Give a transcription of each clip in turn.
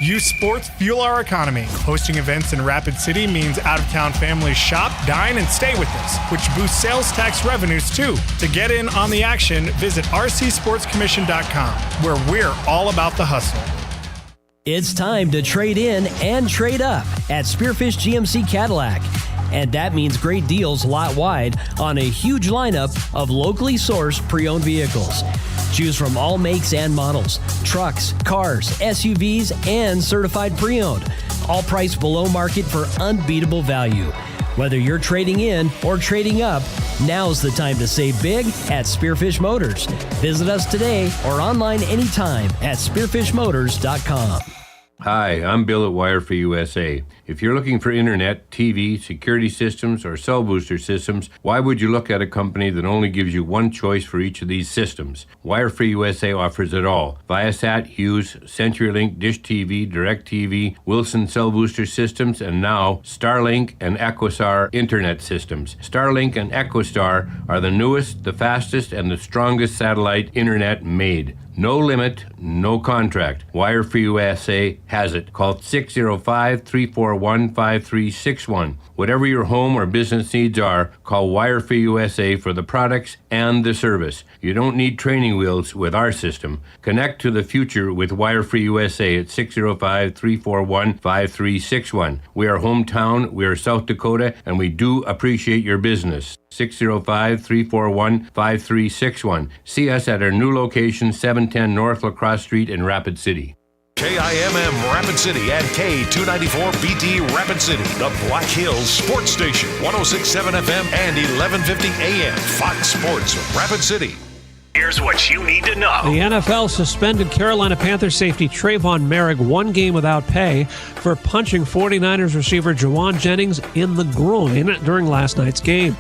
Youth sports fuel our economy. Hosting events in Rapid City means out-of-town families shop, dine, and stay with us, which boosts sales tax revenues too. To get in on the action, visit rcsportscommission.com, where we're all about the hustle. It's time to trade in and trade up at Spearfish GMC Cadillac. And that means great deals lot-wide on a huge lineup of locally sourced pre-owned vehicles. Choose from all makes and models, trucks, cars, SUVs, and certified pre-owned. All priced below market for unbeatable value. Whether you're trading in or trading up, now's the time to save big at Spearfish Motors. Visit us today or online anytime at spearfishmotors.com. Hi, I'm Bill at Wire for USA. If you're looking for internet, TV, security systems, or cell booster systems, why would you look at a company that only gives you one choice for each of these systems? Wire for USA offers it all. Viasat, Hughes, CenturyLink, Dish TV, DirecTV, Wilson cell booster systems, and now Starlink and EchoStar internet systems. Starlink and EchoStar are the newest, the fastest, and the strongest satellite internet made. No limit, no contract. Wire for USA has it. Call 605-341-5361. Whatever your home or business needs are, call Wire for USA for the products and the service. You don't need training wheels with our system. Connect to the future with Wire for USA at 605-341-5361. We are hometown, we are South Dakota, and we do appreciate your business. 605-341-5361. See us at our new location, 710 North La Crosse Street in Rapid City. KIMM Rapid City and K294BT Rapid City, the Black Hills Sports Station, 106.7 FM and 1150 AM. Fox Sports Rapid City. Here's what you need to know. The NFL suspended Carolina Panthers safety Trayvon Merrick 1 game without pay for punching 49ers receiver Jawan Jennings in the groin during last night's game.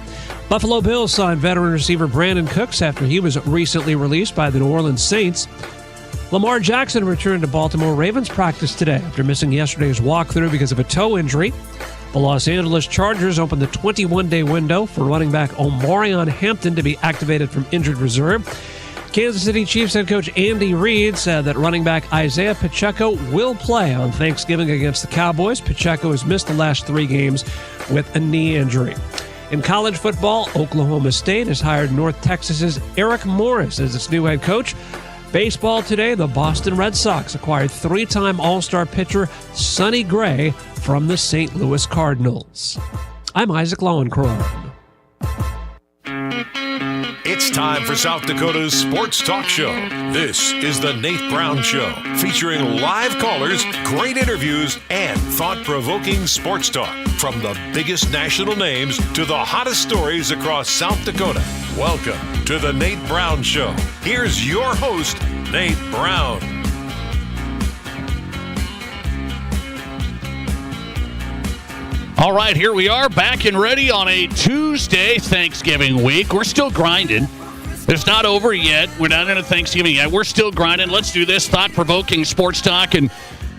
Buffalo Bills signed veteran receiver Brandon Cooks after he was recently released by the New Orleans Saints. Lamar Jackson returned to Baltimore Ravens practice today after missing yesterday's walkthrough because of a toe injury. The Los Angeles Chargers opened the 21-day window for running back Omarion Hampton to be activated from injured reserve. Kansas City Chiefs head coach Andy Reid said that running back Isaiah Pacheco will play on Thanksgiving against the Cowboys. Pacheco has missed the last 3 games with a knee injury. In college football, Oklahoma State has hired North Texas's Eric Morris as its new head coach. Baseball today, the Boston Red Sox acquired 3-time All-Star pitcher Sonny Gray from the St. Louis Cardinals. I'm Isaac Lowenkron. It's time for South Dakota's Sports Talk Show. This is the Nate Brown Show, featuring live callers, great interviews, and thought-provoking sports talk. From the biggest national names to the hottest stories across South Dakota. Welcome to the Nate Brown Show. Here's your host, Nate Brown. All right, here we are, back and ready on a Tuesday Thanksgiving week. We're still grinding. It's not over yet. We're not into Thanksgiving yet. We're still grinding. Let's do this thought-provoking sports talk. And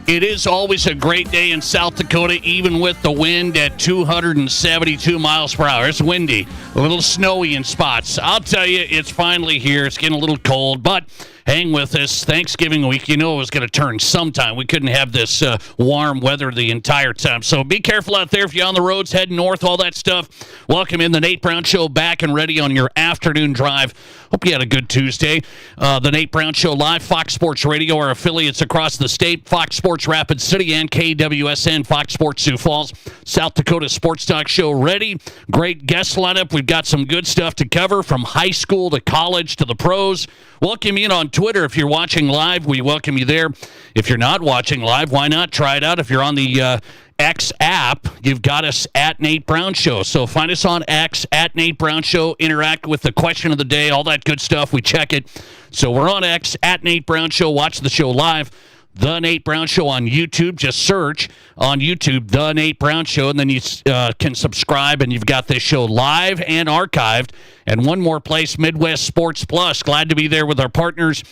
it is always a great day in South Dakota, even with the wind at 272 miles per hour. It's windy, a little snowy in spots. I'll tell you, it's finally here. It's getting a little cold, but hang with us. Thanksgiving week, you know it was going to turn sometime. We couldn't have this warm weather the entire time. So be careful out there if you're on the roads, heading north, all that stuff. Welcome in the Nate Brown Show, back and ready on your afternoon drive. Hope you had a good Tuesday. The Nate Brown Show live, Fox Sports Radio, our affiliates across the state, Fox Sports Rapid City and KWSN, Fox Sports Sioux Falls. South Dakota Sports Talk Show ready. Great guest lineup. We've got some good stuff to cover from high school to college to the pros. Welcome in on Twitter. If you're watching live, we welcome you there. If you're not watching live, why not try it out? If you're on the X app, you've got us at Nate Brown Show. So find us on X at Nate Brown Show. Interact with the question of the day, all that good stuff. We check it. So we're on X at Nate Brown Show. Watch the show live. The Nate Brown Show on YouTube. Just search on YouTube, The Nate Brown Show, and then you can subscribe, and you've got this show live and archived. And one more place, Midwest Sports Plus. Glad to be there with our partners.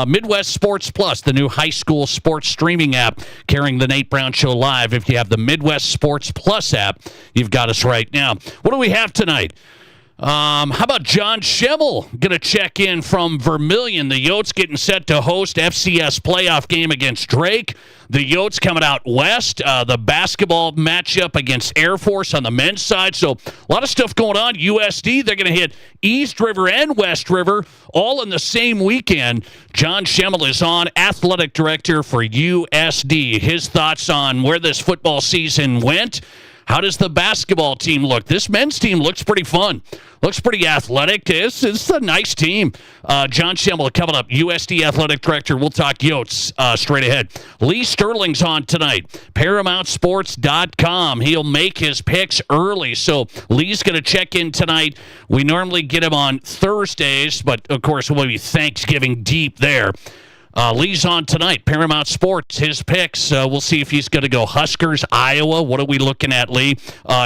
Midwest Sports Plus, the new high school sports streaming app, carrying the Nate Brown Show live. If you have the Midwest Sports Plus app, you've got us right now. What do we have tonight? How about John Schemmel going to check in from Vermilion? The Yotes getting set to host FCS playoff game against Drake. The Yotes coming out west. The basketball matchup against Air Force on the men's side. So a lot of stuff going on. USD, they're going to hit East River and West River all in the same weekend. John Schemmel is on, athletic director for USD. His thoughts on where this football season went. How does the basketball team look? This men's team looks pretty fun. Looks pretty athletic. It's a nice team. John Schemmel coming up, USD Athletic Director. We'll talk Yotes straight ahead. Lee Sterling's on tonight. ParamountSports.com. He'll make his picks early, so Lee's going to check in tonight. We normally get him on Thursdays, but, of course, we'll be Thanksgiving deep there. Lee's on tonight. Paramount Sports, his picks. We'll see if he's going to go Huskers, Iowa. What are we looking at, Lee?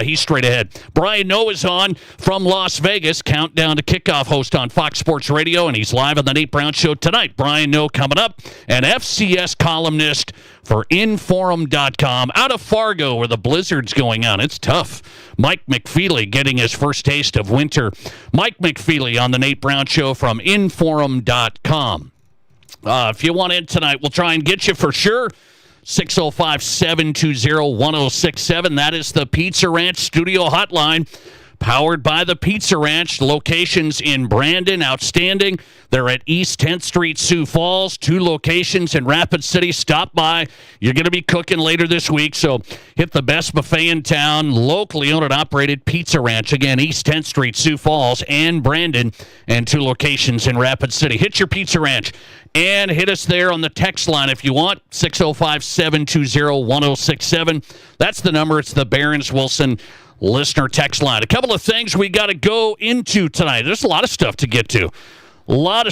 He's straight ahead. Brian Noah's on from Las Vegas. Countdown to kickoff host on Fox Sports Radio, and he's live on the Nate Brown Show tonight. Brian Noah coming up, an FCS columnist for Inforum.com out of Fargo where the blizzard's going on. It's tough. Mike McFeely getting his first taste of winter. Mike McFeely on the Nate Brown Show from Inforum.com. If you want in tonight, we'll try and get you for sure. 605-720-1067. That is the Pizza Ranch studio hotline, powered by the Pizza Ranch. Locations in Brandon, outstanding. They're at East 10th Street, Sioux Falls. 2 locations in Rapid City. Stop by. You're going to be cooking later this week, so hit the best buffet in town. Locally owned and operated Pizza Ranch. Again, East 10th Street, Sioux Falls, and Brandon, and 2 locations in Rapid City. Hit your Pizza Ranch. And hit us there on the text line if you want, 605-720-1067. That's the number. It's the Barron's Wilson listener text line. A couple of things we got to go into tonight. There's a lot of stuff to get to. I'm going to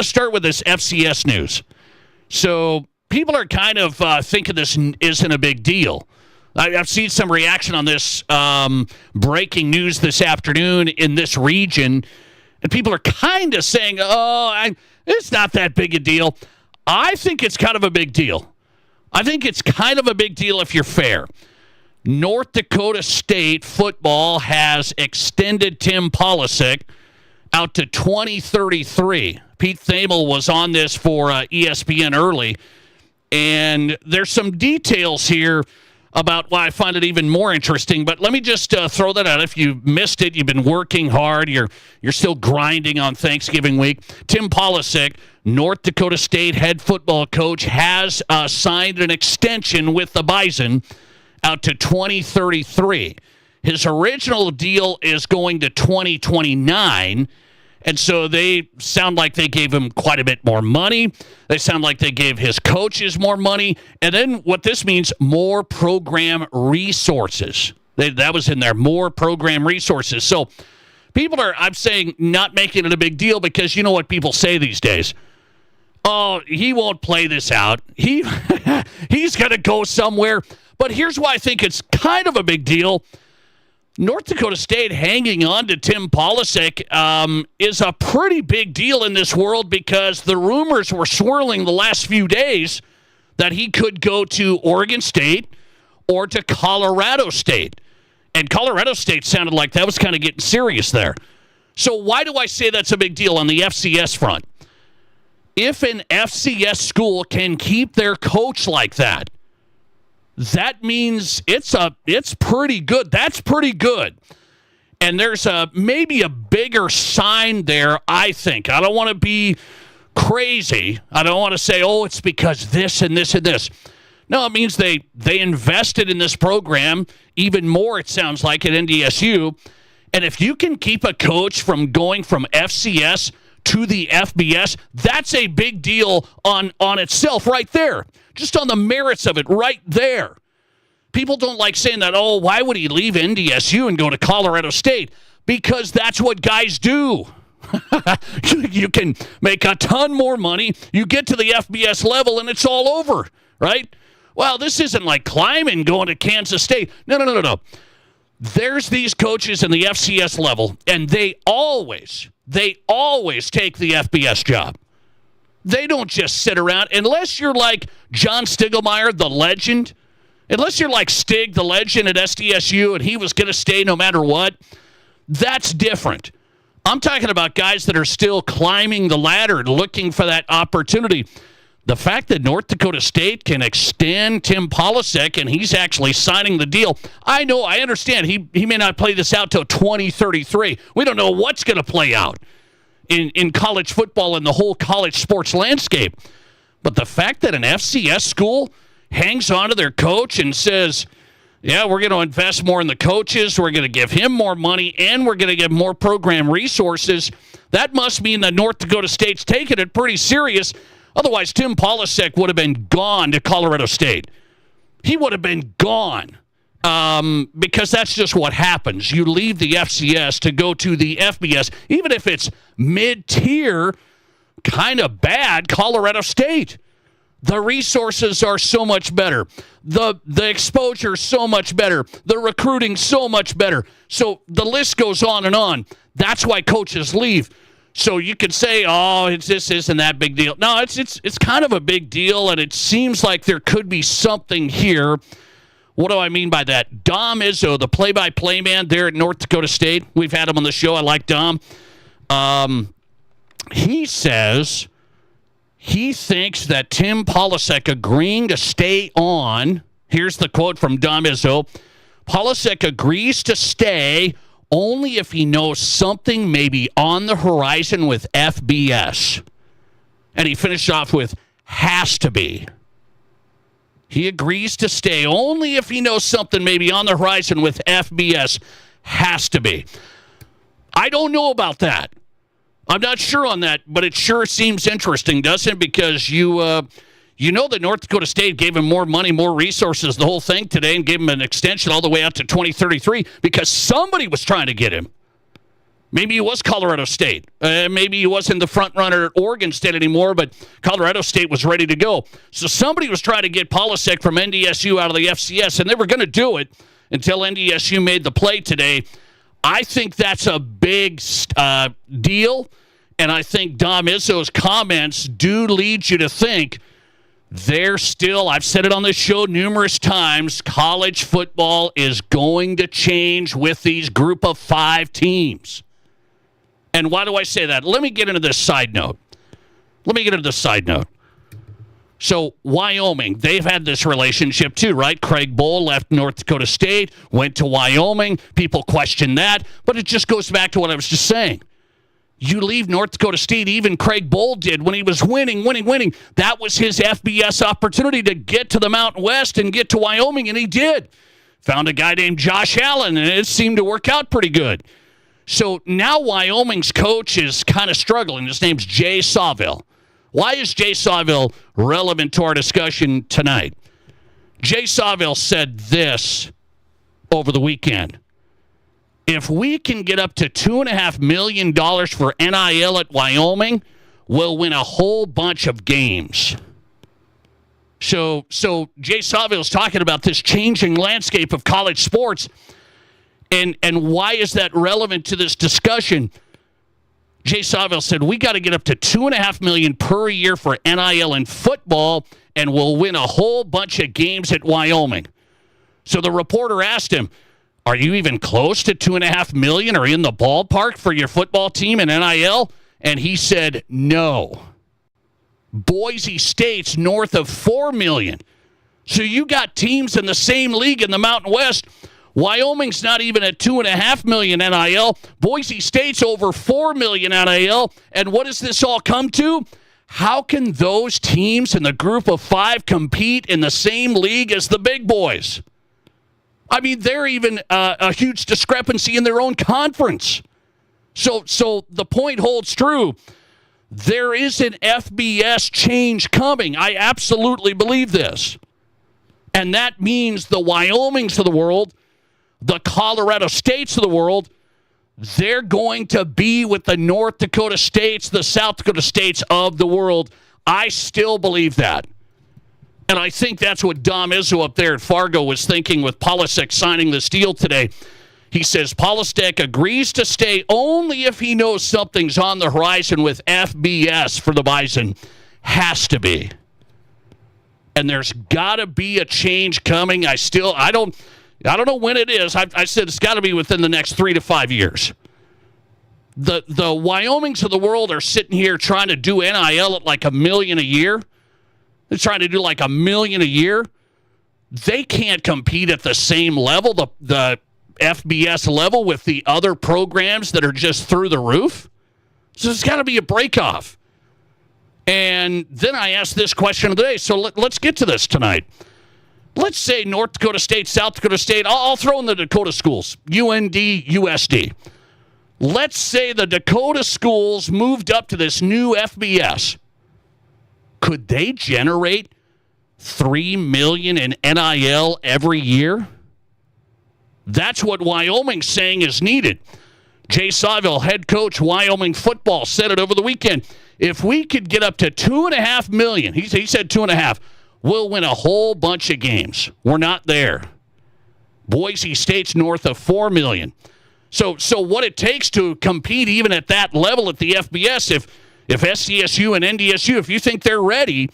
start with this FCS news. So people are kind of thinking this isn't a big deal. I've seen some reaction on this breaking news this afternoon in this region, and people are kind of saying, it's not that big a deal. I think it's kind of a big deal. I think it's kind of a big deal if you're fair. North Dakota State football has extended Tim Polisic out to 2033. Pete Thamel was on this for ESPN early, and there's some details here about why I find it even more interesting. But let me just throw that out. If you missed it, you've been working hard, you're still grinding on Thanksgiving week. Tim Polisic, North Dakota State head football coach, has signed an extension with the Bison out to 2033. His original deal is going to 2029. And so they sound like they gave him quite a bit more money. They sound like they gave his coaches more money. And then what this means, more program resources. That was in there, more program resources. So people are, I'm saying, not making it a big deal because you know what people say these days. Oh, he won't play this out. He's going to go somewhere. But here's why I think it's kind of a big deal. North Dakota State hanging on to Tim Polisic is a pretty big deal in this world because the rumors were swirling the last few days that he could go to Oregon State or to Colorado State. And Colorado State sounded like that was kind of getting serious there. So why do I say that's a big deal on the FCS front? If an FCS school can keep their coach like that, that means it's pretty good. That's pretty good. And there's maybe a bigger sign there, I think. I don't want to be crazy. I don't want to say, it's because this and this and this. No, it means they invested in this program even more, it sounds like, at NDSU. And if you can keep a coach from going from FCS to the FBS, that's a big deal on itself right there. Just on the merits of it right there. People don't like saying that, why would he leave NDSU and go to Colorado State? Because that's what guys do. You can make a ton more money. You get to the FBS level and it's all over, right? Well, this isn't like climbing going to Kansas State. No. There's these coaches in the FCS level, and they always take the FBS job. They don't just sit around. Unless you're like John Stiglmeyer, the legend. Unless you're like Stig, the legend at SDSU, and he was going to stay no matter what. That's different. I'm talking about guys that are still climbing the ladder and looking for that opportunity. The fact that North Dakota State can extend Tim Polasek and he's actually signing the deal, I understand. He may not play this out till 2033. We don't know what's going to play out in college football and the whole college sports landscape. But the fact that an FCS school hangs on to their coach and says, yeah, we're going to invest more in the coaches, we're going to give him more money, and we're going to give more program resources, that must mean that North Dakota State's taking it pretty serious. Otherwise, Tim Polasek would have been gone to Colorado State. He would have been gone because that's just what happens. You leave the FCS to go to the FBS, even if it's mid-tier, kind of bad Colorado State. The resources are so much better. The exposure so much better. The recruiting so much better. So the list goes on and on. That's why coaches leave. So you could say, oh, this isn't that big deal. No, it's kind of a big deal, and it seems like there could be something here. What do I mean by that? Dom Izzo, the play-by-play man there at North Dakota State. We've had him on the show. I like Dom. He says he thinks that Tim Polasek agreeing to stay on, here's the quote from Dom Izzo, Polasek agrees to stay only if he knows something may be on the horizon with FBS. And he finished off with, has to be. He agrees to stay only if he knows something may be on the horizon with FBS. Has to be. I don't know about that. I'm not sure on that, but it sure seems interesting, doesn't it? Because you know that North Dakota State gave him more money, more resources, the whole thing today, and gave him an extension all the way out to 2033 because somebody was trying to get him. Maybe it was Colorado State. Maybe he wasn't the front runner at Oregon State anymore, but Colorado State was ready to go. So somebody was trying to get Polasek from NDSU out of the FCS, and they were going to do it until NDSU made the play today. I think that's a big deal, and I think Dom Izzo's comments do lead you to think they're still, I've said it on this show numerous times, college football is going to change with these group of 5 teams. And why do I say that? Let me get into this side note. So Wyoming, they've had this relationship too, right? Craig Bohl left North Dakota State, went to Wyoming. People question that, but it just goes back to what I was just saying. You leave North Dakota State, even Craig Bohl did when he was winning. That was his FBS opportunity to get to the Mountain West and get to Wyoming, and he did. Found a guy named Josh Allen, and it seemed to work out pretty good. So now Wyoming's coach is kind of struggling. His name's Jay Sawville. Why is Jay Sawville relevant to our discussion tonight? Jay Sawville said this over the weekend. If we can get up to $2.5 million for NIL at Wyoming, we'll win a whole bunch of games. So Jay Sawville is talking about this changing landscape of college sports. And why is that relevant to this discussion? Jay Sawville said, we got to get up to $2.5 million per year for NIL in football, and we'll win a whole bunch of games at Wyoming. So the reporter asked him, are you even close to $2.5 million or in the ballpark for your football team in NIL? And he said, no. Boise State's north of $4 million. So you got teams in the same league in the Mountain West. Wyoming's not even at $2.5 million NIL. Boise State's over $4 million NIL. And what does this all come to? How can those teams in the group of 5 compete in the same league as the big boys? I mean, they're even a huge discrepancy in their own conference. So the point holds true. There is an FBS change coming. I absolutely believe this. And that means the Wyomings of the world, the Colorado States of the world, they're going to be with the North Dakota States, the South Dakota States of the world. I still believe that. And I think that's what Dom Izzo up there at Fargo was thinking with Polasek signing this deal today. He says Polasek agrees to stay only if he knows something's on the horizon with FBS for the Bison. Has to be. And there's got to be a change coming. I don't know when it is. I said it's got to be within the next 3 to 5 years. The Wyomings of the world are sitting here trying to do NIL at like $1 million a year. They're trying to do like $1 million a year. They can't compete at the same level, the FBS level, with the other programs that are just through the roof. So there's got to be a break-off. And then I asked this question of the day. So let's get to this tonight. Let's say North Dakota State, South Dakota State. I'll throw in the Dakota schools, UND, USD. Let's say the Dakota schools moved up to this new FBS. Could they generate $3 million in NIL every year? That's what Wyoming's saying is needed. Jay Sawville, head coach, Wyoming football, said it over the weekend. If we could get up to $2.5 million, he said 2.5, we'll win a whole bunch of games. We're not there. Boise State's north of $4 million. So what it takes to compete even at that level at the FBS, if SCSU and NDSU, if you think they're ready,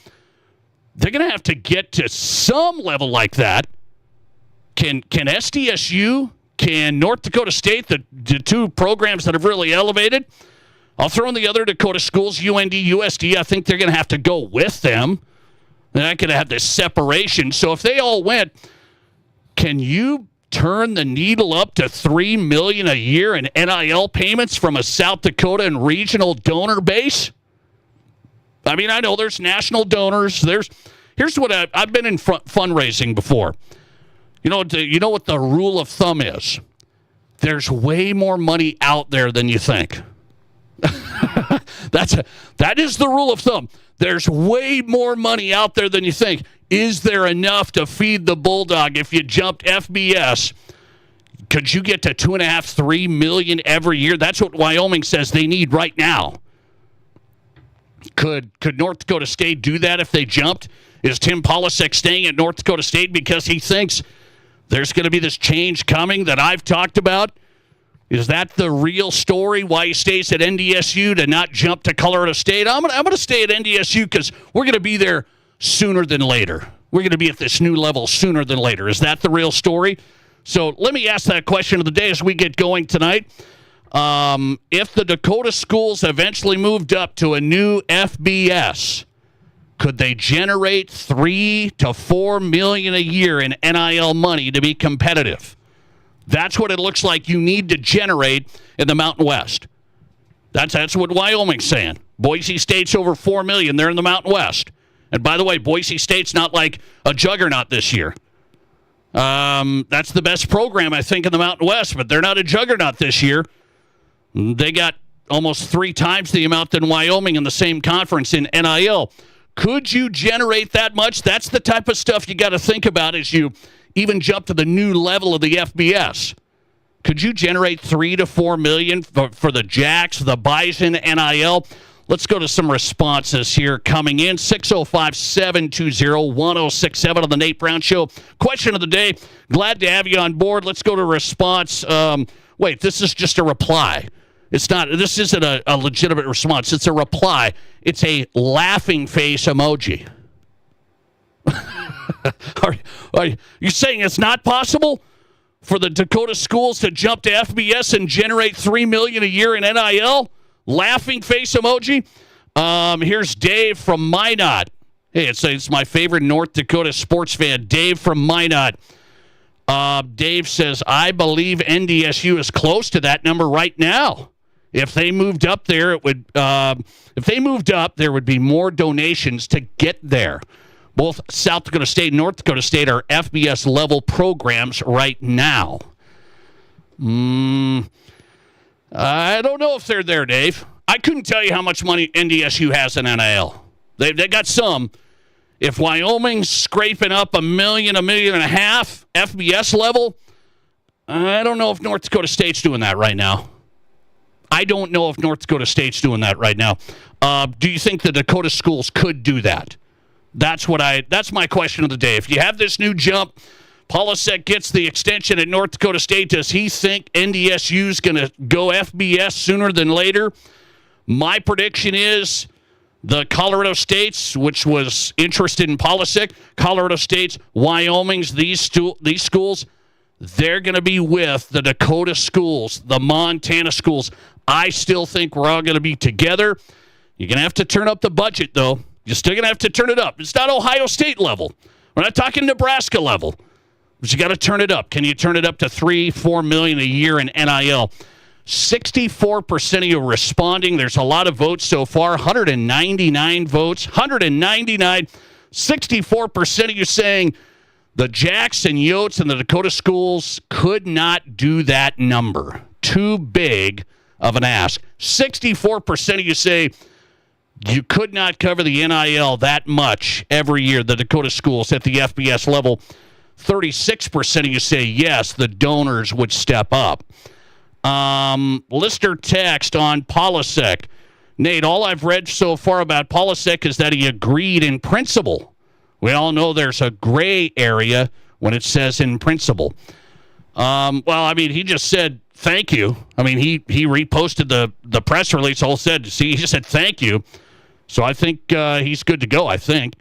they're going to have to get to some level like that. Can SDSU, can North Dakota State, the two programs that have really elevated? I'll throw in the other Dakota schools, UND, USD. I think they're going to have to go with them. They're not going to have this separation. So if they all went, can you turn the needle up to $3 million a year in NIL payments from a South Dakota and regional donor base? I mean, I know there's national donors. Here's what I've been in fundraising before. You know what the rule of thumb is? There's way more money out there than you think. That is the rule of thumb. There's way more money out there than you think. Is there enough to feed the bulldog? If you jumped FBS, could you get to $2.5-3 million every year? That's what Wyoming says they need right now. Could North Dakota State do that if they jumped? Is Tim Polasek staying at North Dakota State because he thinks there's going to be this change coming that I've talked about? Is that the real story, why he stays at NDSU to not jump to Colorado State? I'm gonna stay at NDSU because we're going to be there sooner than later. We're going to be at this new level sooner than later. Is that the real story? So let me ask that question of the day as we get going tonight. If the Dakota schools eventually moved up to a new FBS, could they generate $3 to $4 million a year in NIL money to be competitive? That's what it looks like you need to generate in the Mountain West. That's what Wyoming's saying. Boise State's over $4 million. They're in the Mountain West. And by the way, Boise State's not like a juggernaut this year. That's the best program, I think, in the Mountain West, but they're not a juggernaut this year. They got almost 3 times the amount than Wyoming in the same conference in NIL. Could you generate that much? That's the type of stuff you got to think about as you even jump to the new level of the FBS. Could you generate $3 to $4 million for the Jacks, the Bison, NIL? Let's go to some responses here coming in. 605-720-1067 on the Nate Brown Show. Question of the day. Glad to have you on board. Let's go to response. Wait, this is just a reply. It's not. This isn't a legitimate response. It's a reply. It's a laughing face emoji. Are you saying it's not possible for the Dakota schools to jump to FBS and generate $3 million a year in NIL? Laughing face emoji. Here's Dave from Minot. Hey, it's my favorite North Dakota sports fan, Dave from Minot. Dave says, I believe NDSU is close to that number right now. If they moved up there, there would be more donations to get there. Both South Dakota State and North Dakota State are FBS level programs right now. I don't know if they're there, Dave. I couldn't tell you how much money NDSU has in NIL. They got some. If Wyoming's scraping up $1 million, $1.5 million FBS level, I don't know if North Dakota State's doing that right now. Do you think the Dakota schools could do that? That's my question of the day. If you have this new jump, Polasek gets the extension at North Dakota State. Does he think NDSU's going to go FBS sooner than later? My prediction is the Colorado States, which was interested in Polasek, Colorado States, Wyoming's, these schools, they're going to be with the Dakota schools, the Montana schools. I still think we're all going to be together. You're going to have to turn up the budget, though. You're still going to have to turn it up. It's not Ohio State level. We're not talking Nebraska level. But you got to turn it up. Can you turn it up to $3-4 million a year in NIL? 64% of you responding. There's a lot of votes so far. 199 votes. 199. 64% of you saying the Jacks and Yotes and the Dakota schools could not do that number. Too big of an ask. 64% of you say you could not cover the NIL that much every year, the Dakota schools at the FBS level. 36% of you say yes, the donors would step up. Listener text on Polasek. Nate, all I've read so far about Polasek is that he agreed in principle. We all know there's a gray area when it says in principle. He just said thank you. He reposted the press release. All said, he just said thank you. So I think he's good to go, I think.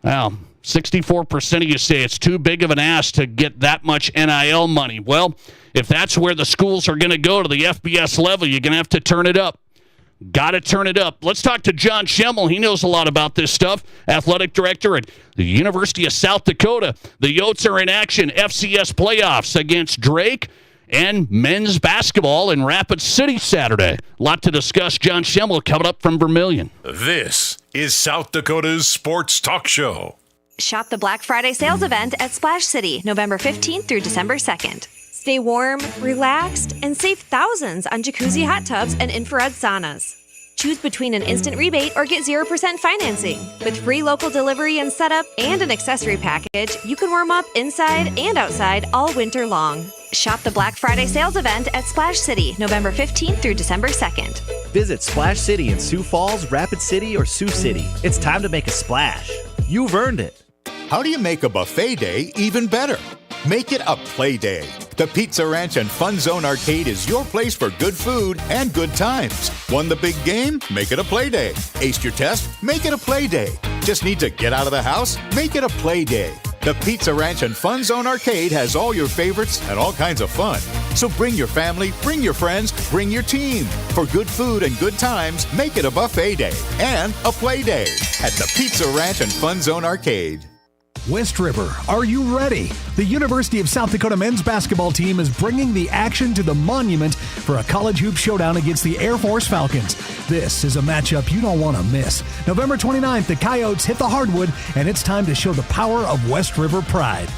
Well, 64% of you say it's too big of an ask to get that much NIL money. Well, if that's where the schools are going to go to the FBS level, you're going to have to turn it up. Got to turn it up. Let's talk to John Schemmel. He knows a lot about this stuff. Athletic director at the University of South Dakota. The Yotes are in action. FCS playoffs against Drake and men's basketball in Rapid City Saturday. A lot to discuss. John Schemmel coming up from Vermilion. This is South Dakota's Sports Talk Show. Shop the Black Friday sales event at Splash City, November 15th through December 2nd. Stay warm, relaxed, and save thousands on jacuzzi hot tubs and infrared saunas. Choose between an instant rebate or get 0% financing. With free local delivery and setup and an accessory package, you can warm up inside and outside all winter long. Shop the Black Friday sales event at Splash City, November 15th through December 2nd. Visit Splash City in Sioux Falls, Rapid City, or Sioux City. It's time to make a splash. You've earned it. How do you make a buffet day even better? Make it a play day. The Pizza Ranch and Fun Zone Arcade is your place for good food and good times. Won the big game? Make it a play day. Aced your test? Make it a play day. Just need to get out of the house? Make it a play day. The Pizza Ranch and Fun Zone Arcade has all your favorites and all kinds of fun. So bring your family, bring your friends, bring your team. For good food and good times, make it a buffet day and a play day at the Pizza Ranch and Fun Zone Arcade. West River, are you ready? The University of South Dakota men's basketball team is bringing the action to the Monument for a college hoop showdown against the Air Force Falcons. This is a matchup you don't want to miss. November 29th, the Coyotes hit the hardwood, and it's time to show the power of West River pride.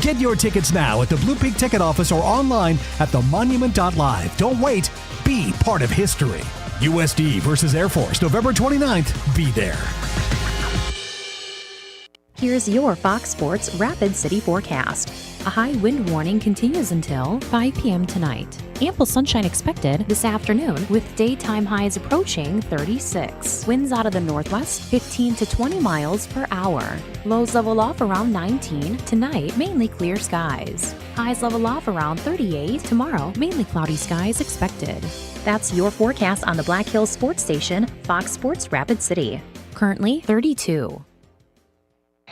Get your tickets now at the Blue Peak Ticket Office or online at themonument.live. Don't wait. Be part of history. USD versus Air Force, November 29th. Be there. Here's your Fox Sports Rapid City forecast. A high wind warning continues until 5 p.m. tonight. Ample sunshine expected this afternoon with daytime highs approaching 36. Winds out of the northwest 15 to 20 miles per hour. Lows level off around 19. Tonight, mainly clear skies. Highs level off around 38. Tomorrow, mainly cloudy skies expected. That's your forecast on the Black Hills Sports Station, Fox Sports Rapid City. Currently 32.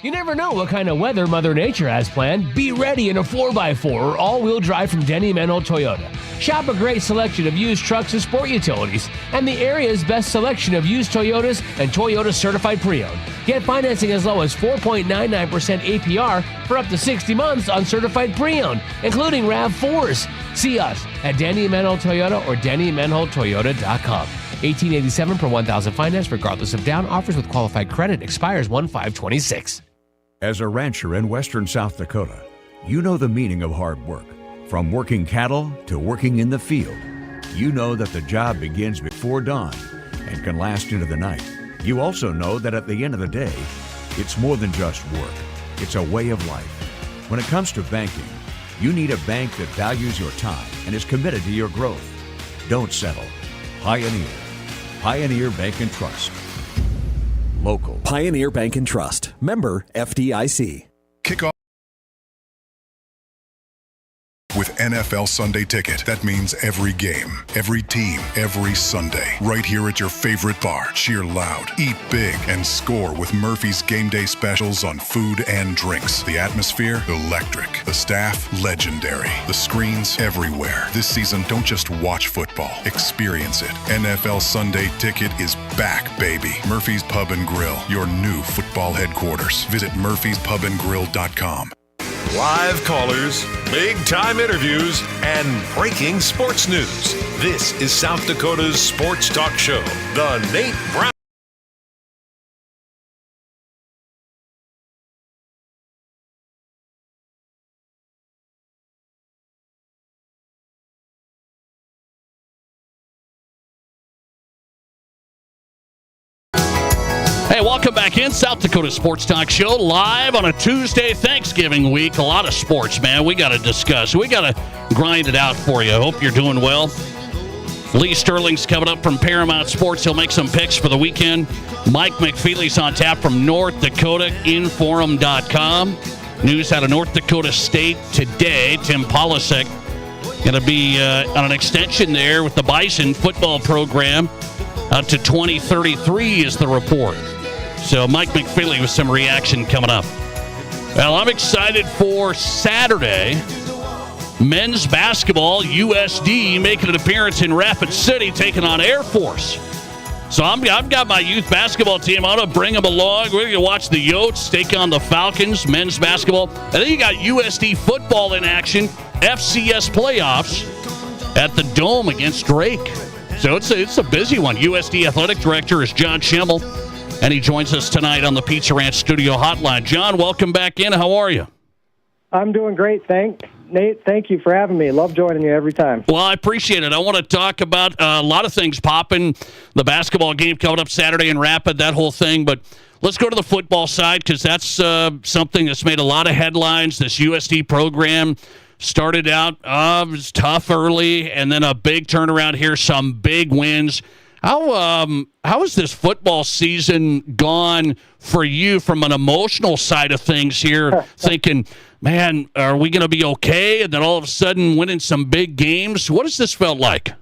You never know what kind of weather Mother Nature has planned. Be ready in a 4x4 or all-wheel drive from Denny Menlo Toyota. Shop a great selection of used trucks and sport utilities and the area's best selection of used Toyotas and Toyota certified pre-owned. Get financing as low as 4.99% APR for up to 60 months on certified pre-owned, including RAV4s. See us at Denny Menlo Toyota or DennyMenloToyota.com. 1887 per 1,000 finance, regardless of down. Offers with qualified credit. Expires 1/5/26. As a rancher in western South Dakota, you know the meaning of hard work. From working cattle to working in the field, you know that the job begins before dawn and can last into the night. You also know that at the end of the day, it's more than just work. It's a way of life. When it comes to banking, you need a bank that values your time and is committed to your growth. Don't settle. Pioneer. Pioneer Bank and Trust. Local. Pioneer Bank and Trust. Member FDIC. Kick off with NFL Sunday Ticket. That means every game, every team, every Sunday. Right here at your favorite bar. Cheer loud, eat big, and score with Murphy's Game Day specials on food and drinks. The atmosphere, electric. The staff, legendary. The screens, everywhere. This season, don't just watch football. Experience it. NFL Sunday Ticket is back, baby. Murphy's Pub and Grill, your new football headquarters. Visit murphyspubandgrill.com. Live callers, big-time interviews, and breaking sports news. This is South Dakota's sports talk show, The Nate Brown. Hey, welcome back in. South Dakota Sports Talk Show, live on a Tuesday, Thanksgiving week. A lot of sports, man. We got to discuss. We got to grind it out for you. I hope you're doing well. Lee Sterling's coming up from Paramount Sports. He'll make some picks for the weekend. Mike McFeely's on tap from North Dakota, Inforum.com. News out of North Dakota State today. Tim Polasek going to be on an extension there with the Bison football program out to 2033 is the report. So Mike McFeely with some reaction coming up. Well, I'm excited for Saturday. Men's basketball, USD, making an appearance in Rapid City, taking on Air Force. So I've got my youth basketball team. I'm going to bring them along. We're going to watch the Yotes take on the Falcons, men's basketball. And then you got USD football in action, FCS playoffs at the Dome against Drake. So it's a busy one. USD Athletic Director is John Schemmel, and he joins us tonight on the Pizza Ranch Studio Hotline. John, welcome back in. How are you? I'm doing great, Nate, thank you for having me. Love joining you every time. Well, I appreciate it. I want to talk about a lot of things popping. The basketball game coming up Saturday in Rapid, that whole thing. But let's go to the football side because that's something that's made a lot of headlines. This USD program started out, it was tough early, and then a big turnaround here, some big wins. How has this football season gone for you from an emotional side of things here, thinking, man, are we going to be okay? And then all of a sudden winning some big games. What has this felt like?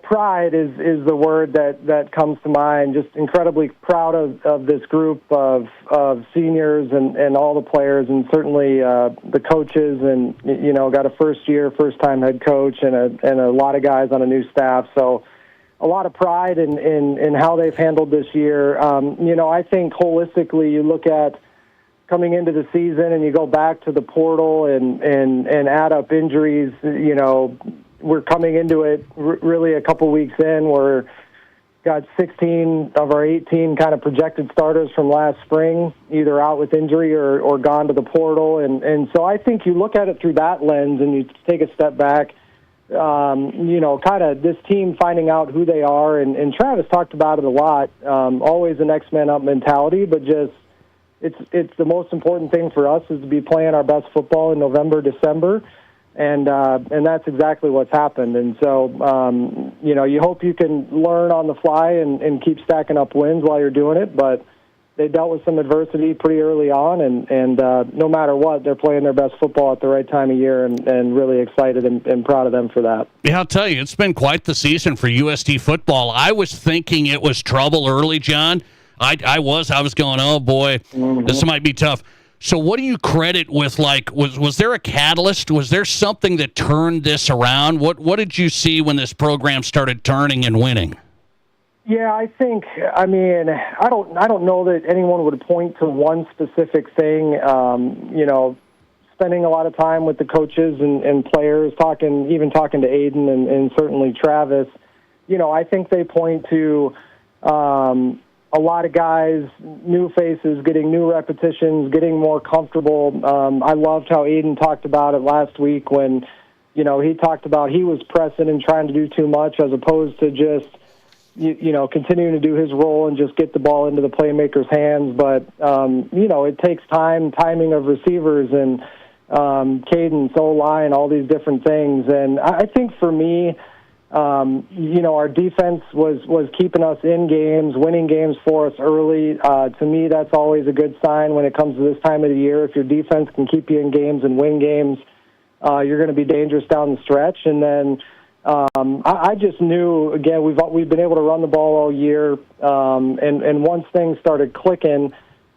Pride is the word that comes to mind. Just incredibly proud of this group of seniors and all the players, and certainly the coaches, and got a first-time head coach, and a lot of guys on a new staff. So a lot of pride in how they've handled this year. I think holistically, you look at coming into the season and you go back to the portal and add up injuries. We're coming into it really a couple weeks in. We're got 16 of our 18 kind of projected starters from last spring, either out with injury or gone to the portal. And so I think you look at it through that lens and you take a step back, kind of this team finding out who they are. And Travis talked about it a lot, always a next man up mentality, but just it's the most important thing for us is to be playing our best football in November, December. And that's exactly what's happened. And so, you hope you can learn on the fly and keep stacking up wins while you're doing it. But they dealt with some adversity pretty early on, and no matter what, they're playing their best football at the right time of year, and really excited and proud of them for that. Yeah, I'll tell you, it's been quite the season for USD football. I was thinking it was trouble early, John. I was going, oh, boy, this might be tough. So what do you credit with, was there a catalyst? Was there something that turned this around? What did you see when this program started turning and winning? Yeah, I don't know that anyone would point to one specific thing. Spending a lot of time with the coaches and players, talking to Aiden and certainly Travis, I think they point to a lot of guys, new faces, getting new repetitions, getting more comfortable. I loved how Aiden talked about it last week when, he talked about he was pressing and trying to do too much as opposed to just, continuing to do his role and just get the ball into the playmaker's hands. But, it takes timing of receivers and cadence, O-line, all these different things. And I think for me, our defense was keeping us in games, winning games for us early. To me, that's always a good sign when it comes to this time of the year. If your defense can keep you in games and win games, you're going to be dangerous down the stretch. And then I just knew, again, we've been able to run the ball all year, and once things started clicking,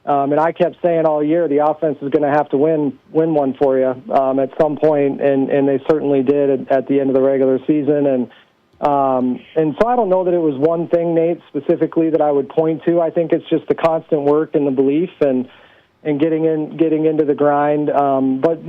and I kept saying all year the offense is going to have to win one for you at some point, and they certainly did at the end of the regular season. And so I don't know that it was one thing, Nate, specifically that I would point to. I think it's just the constant work and the belief and getting into the grind. But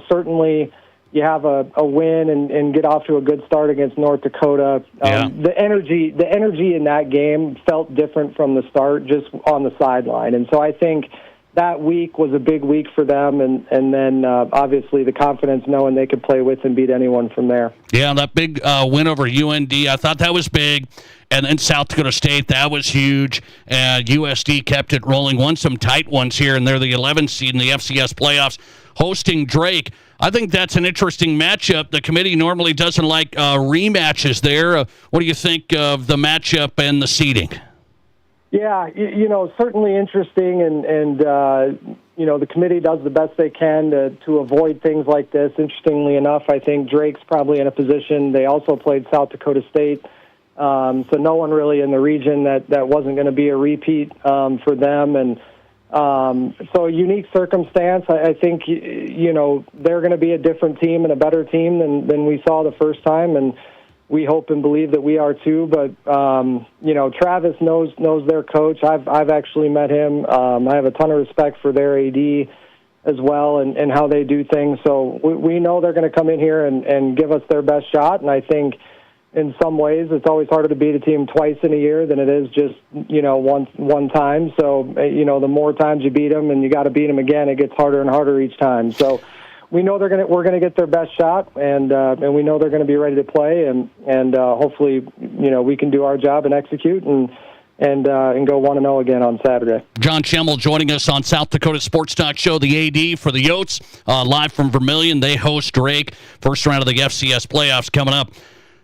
certainly you have a win and get off to a good start against North Dakota. The energy in that game felt different from the start, just on the sideline. And so I think that week was a big week for them, and then obviously the confidence knowing they could play with and beat anyone from there. Yeah, that big win over UND, I thought that was big. And then South Dakota State, that was huge. USD kept it rolling, won some tight ones here, and they're the 11th seed in the FCS playoffs, hosting Drake. I think that's an interesting matchup. The committee normally doesn't like rematches there. What do you think of the matchup and the seeding? Yeah, certainly interesting, and the committee does the best they can to avoid things like this. Interestingly enough, I think Drake's probably in a position. They also played South Dakota State, so no one really in the region that wasn't going to be a repeat for them, and so a unique circumstance. I think they're going to be a different team and a better team than we saw the first time, and we hope and believe that we are too. But Travis knows their coach. I've actually met him. I have a ton of respect for their AD as well and how they do things. So we know they're going to come in here and give us their best shot. And I think in some ways it's always harder to beat a team twice in a year than it is just one time. So the more times you beat them and you got to beat them again, it gets harder and harder each time. So we know we're going to get their best shot, and we know they're going to be ready to play, and hopefully we can do our job and execute and go 1-0 again on Saturday. John Schemmel joining us on South Dakota Sports Talk Show, the AD for the Yotes, live from Vermillion. They host Drake, first round of the FCS playoffs coming up.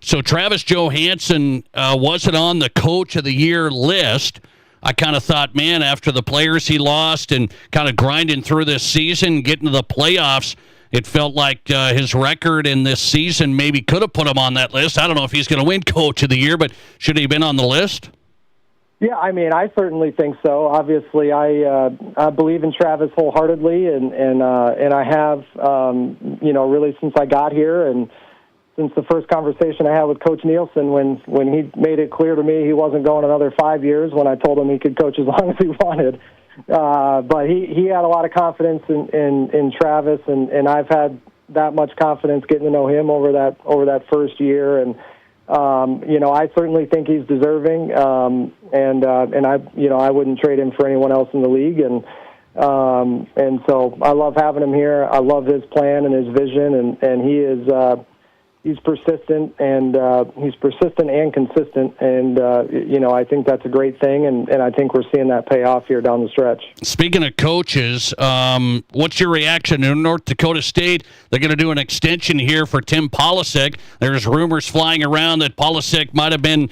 So Travis Johansson wasn't on the Coach of the Year list. I kind of thought, man, after the players he lost and kind of grinding through this season, getting to the playoffs, it felt like his record in this season maybe could have put him on that list. I don't know if he's going to win Coach of the Year, but should he have been on the list? Yeah, I mean, I certainly think so. Obviously, I believe in Travis wholeheartedly, and I have, really since I got here and since the first conversation I had with Coach Nielsen when he made it clear to me he wasn't going another 5 years when I told him he could coach as long as he wanted. But he had a lot of confidence in Travis, and I've had that much confidence getting to know him over that first year. And I certainly think he's deserving, and I wouldn't trade him for anyone else in the league. And so I love having him here. I love his plan and his vision, and he is. He's persistent and consistent, and I think that's a great thing, and I think we're seeing that pay off here down the stretch. Speaking of coaches, what's your reaction to North Dakota State? They're going to do an extension here for Tim Polasek. There's rumors flying around that Polasek might have been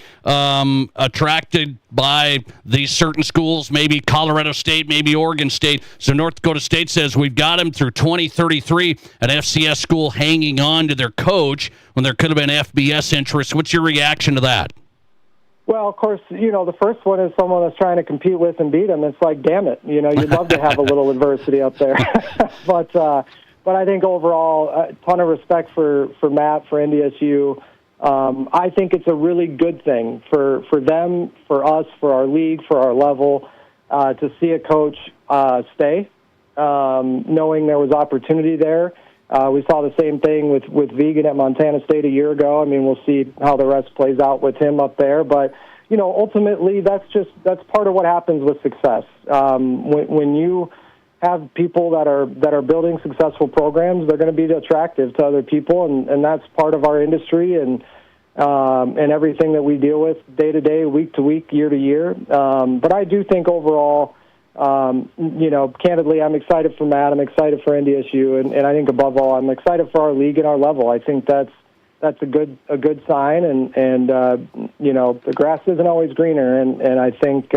attracted by these certain schools, maybe Colorado State, maybe Oregon State. So North Dakota State says we've got him through 2033, an FCS school hanging on to their coach when there could have been FBS interest. What's your reaction to that? Well, of course, the first one is someone that's trying to compete with and beat him. It's like, damn it, you'd love to have a little adversity up there. But I think overall, a ton of respect for Matt, for NDSU. I think it's a really good thing for them, for us, for our league, for our level, to see a coach stay, knowing there was opportunity there. We saw the same thing with Vegan at Montana State a year ago. I mean, we'll see how the rest plays out with him up there. But, ultimately, that's part of what happens with success. When you have people that are building successful programs, they're going to be attractive to other people, and that's part of our industry and everything that we deal with day to day, week to week, year to year. But I do think overall, candidly, I'm excited for Matt. I'm excited for NDSU, and I think above all, I'm excited for our league and our level. I think that's a good sign, and the grass isn't always greener, and I think.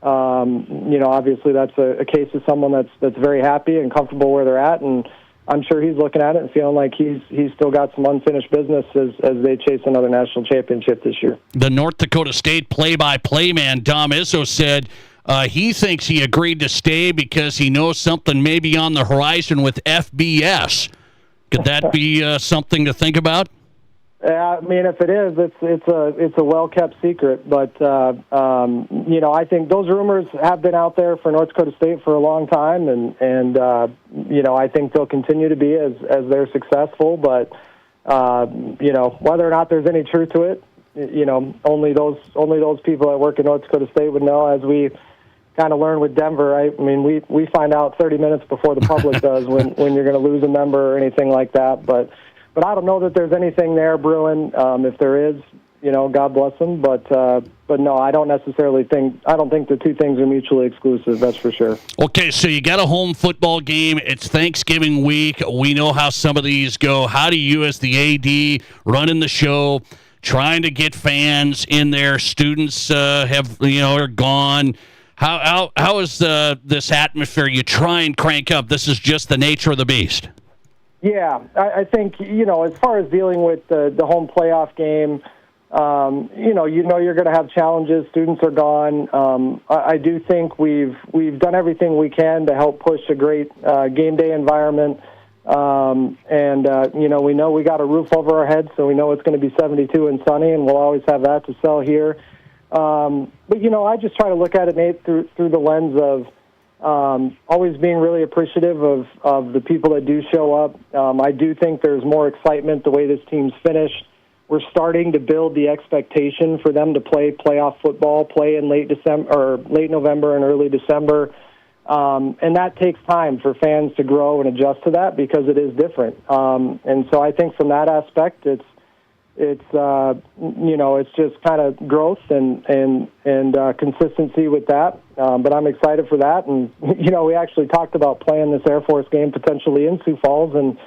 Obviously that's a case of someone that's very happy and comfortable where they're at, and I'm sure he's looking at it and feeling like he's still got some unfinished business as they chase another national championship this year. The North Dakota State play-by-play man, Dom Izzo, said he thinks he agreed to stay because he knows something may be on the horizon with FBS. Could that be something to think about? I mean, if it is, it's a well-kept secret. But I think those rumors have been out there for North Dakota State for a long time, and I think they'll continue to be as they're successful. But whether or not there's any truth to it, only those people that work at North Dakota State would know. As we kind of learned with Denver, I mean, we find out 30 minutes before the public does when you're going to lose a member or anything like that. But I don't know that there's anything there brewing. If there is, God bless them. But no, I don't think the two things are mutually exclusive. That's for sure. Okay, so you got a home football game. It's Thanksgiving week. We know how some of these go. How do you, as the AD, running the show, trying to get fans in there? Students are gone. How is this atmosphere you try and crank up? This is just the nature of the beast. Yeah, I think, as far as dealing with the home playoff game, you're going to have challenges. Students are gone. I do think we've done everything we can to help push a great game day environment. We know we got a roof over our heads, so we know it's going to be 72 and sunny, and we'll always have that to sell here. I just try to look at it, Nate, through the lens of always being really appreciative of the people that do show up. I do think there's more excitement the way this team's finished. We're starting to build the expectation for them to play playoff football, play in late November and early December. And that takes time for fans to grow and adjust to that because it is different. And so I think from that aspect, it's just kind of growth and consistency with that. But I'm excited for that. And, we actually talked about playing this Air Force game potentially in Sioux Falls, and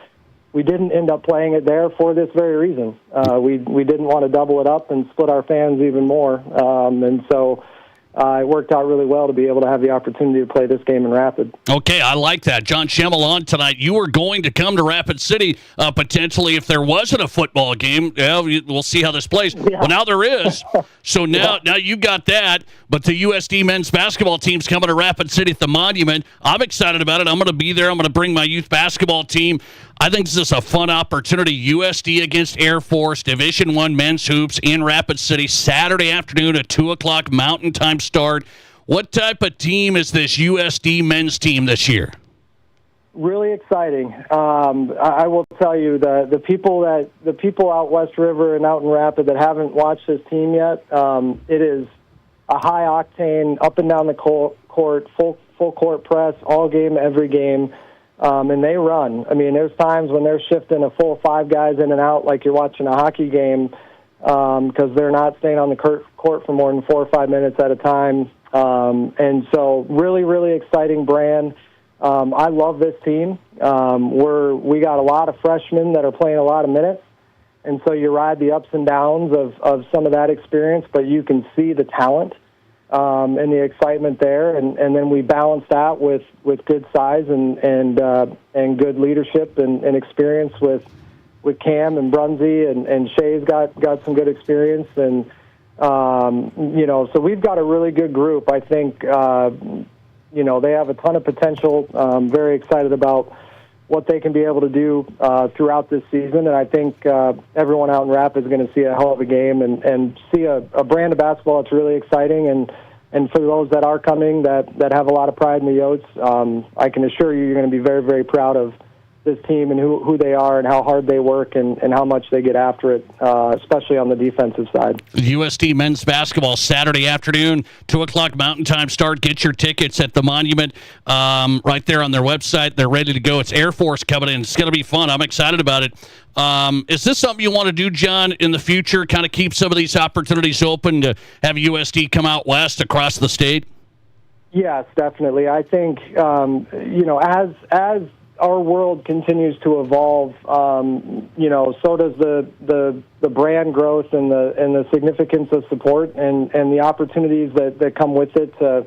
we didn't end up playing it there for this very reason. We didn't want to double it up and split our fans even more. And so it worked out really well to be able to have the opportunity to play this game in Rapid. Okay, I like that. John Schemmel on tonight. You were going to come to Rapid City potentially if there wasn't a football game. Yeah, we'll see how this plays. Yeah. Well, now there is. So now you got that, but the USD men's basketball team's coming to Rapid City at the Monument. I'm excited about it. I'm going to be there. I'm going to bring my youth basketball team. I think this is a fun opportunity. USD against Air Force, Division I men's hoops in Rapid City, Saturday afternoon at 2 o'clock Mountain Time start. What type of team is this USD men's team this year? Really exciting. I will tell you, the people out West River and out in Rapid that haven't watched this team yet, it is a high octane, up and down the court, full court press, all game, every game. And they run. I mean, there's times when they're shifting a full 5 guys in and out like you're watching a hockey game because they're not staying on the court for more than 4 or 5 minutes at a time. And so really, really exciting brand. I love this team. We got a lot of freshmen that are playing a lot of minutes. And so you ride the ups and downs of some of that experience, but you can see the talent. And the excitement there, and then we balance that with good size and good leadership and experience with Cam and Brunsey and Shea's got some good experience, and so we've got a really good group. I think they have a ton of potential. Very excited about what they can be able to do throughout this season, and I think everyone out in Rapid is going to see a hell of a game and see a brand of basketball that's really exciting. And for those that are coming that have a lot of pride in the Yotes, I can assure you're going to be very, very proud of this team and who they are and how hard they work and how much they get after it, especially on the defensive side. USD men's basketball Saturday afternoon, 2 o'clock Mountain Time start. Get your tickets at the Monument right there on their website. They're ready to go. It's Air Force coming in. It's going to be fun. I'm excited about it. Is this something you want to do, John, in the future, kind of keep some of these opportunities open to have USD come out west across the state? Yes, definitely. I think, as our world continues to evolve, so does the brand growth and the significance of support and the opportunities that come with it to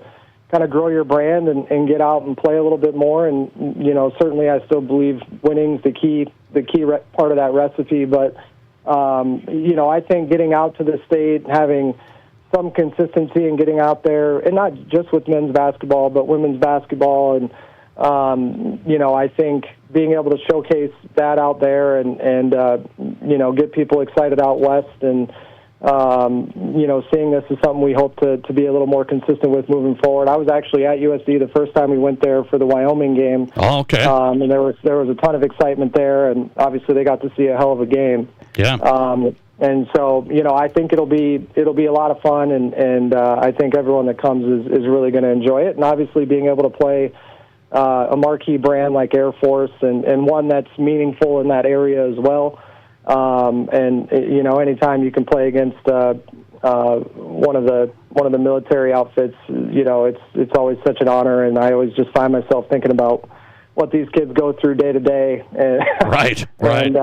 kind of grow your brand and get out and play a little bit more. And, certainly I still believe winning's the key part of that recipe. But, I think getting out to the state, having some consistency and getting out there, and not just with men's basketball, but women's basketball. And, I think being able to showcase that out there and get people excited out west and, seeing this is something we hope to be a little more consistent with moving forward. I was actually at USD the first time we went there for the Wyoming game. Oh, okay. And there was a ton of excitement there, and obviously they got to see a hell of a game. Yeah. And so, I think it'll be a lot of fun, and I think everyone that comes is really going to enjoy it. And obviously being able to play a marquee brand like Air Force and one that's meaningful in that area as well. Anytime you can play against one of the military outfits, it's always such an honor, and I always just find myself thinking about what these kids go through day to day, right, and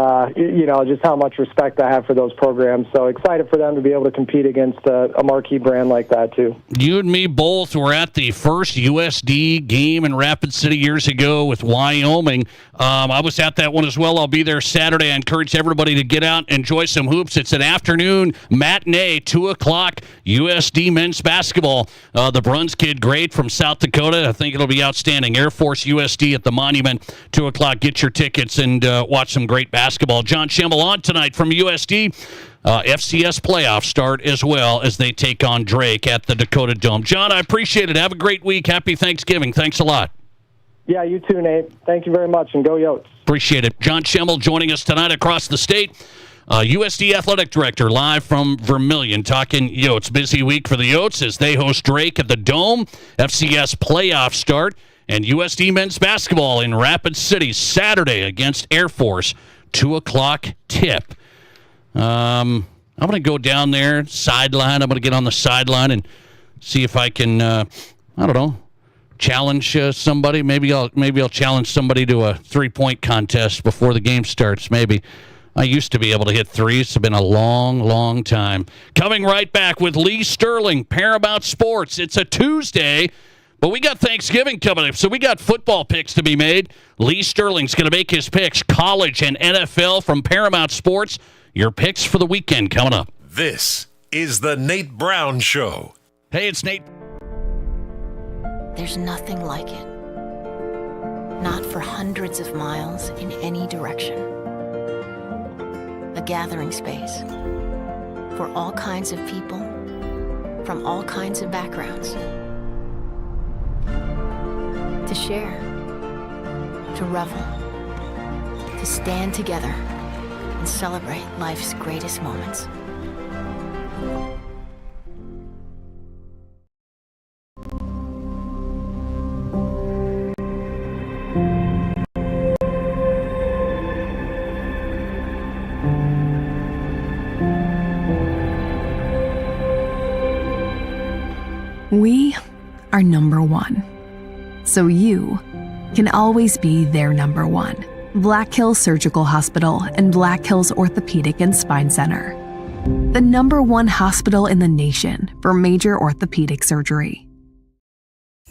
just how much respect I have for those programs. So excited for them to be able to compete against a marquee brand like that too. You and me both were at the first USD game in Rapid City years ago with Wyoming. I was at that one as well. I'll be there Saturday. I encourage everybody to get out, enjoy some hoops. It's an afternoon matinee, 2:00, USD men's basketball. The Bruns kid, great, from South Dakota. I think it'll be outstanding. Air Force USD at the Monument, 2:00. Get your tickets and watch some great basketball. John Schemmel on tonight from USD. FCS playoffs start as well as they take on Drake at the Dakota Dome. John, I appreciate it. Have a great week. Happy Thanksgiving. Thanks a lot. Yeah, you too, Nate. Thank you very much, and go Yotes. Appreciate it. John Schemmel joining us tonight across the state. USD Athletic Director live from Vermilion talking Yotes. Busy week for the Yotes as they host Drake at the Dome. FCS playoffs start. And USD men's basketball in Rapid City Saturday against Air Force, 2:00 tip. I'm going to go down there, sideline. I'm going to get on the sideline and see if I can, challenge somebody. Maybe I'll challenge somebody to a three-point contest before the game starts. Maybe. I used to be able to hit threes. It's been a long, long time. Coming right back with Lee Sterling, Paramount Sports. It's a Tuesday. But we got Thanksgiving coming up, so we got football picks to be made. Lee Sterling's going to make his picks, college and NFL from Paramount Sports. Your picks for the weekend coming up. This is the Nate Brown Show. Hey, it's Nate. There's nothing like it. Not for hundreds of miles in any direction. A gathering space for all kinds of people from all kinds of backgrounds. To share, to revel, to stand together and celebrate life's greatest moments. We are number one. So you can always be their number one. Black Hills Surgical Hospital and Black Hills Orthopedic and Spine Center. The number one hospital in the nation for major orthopedic surgery.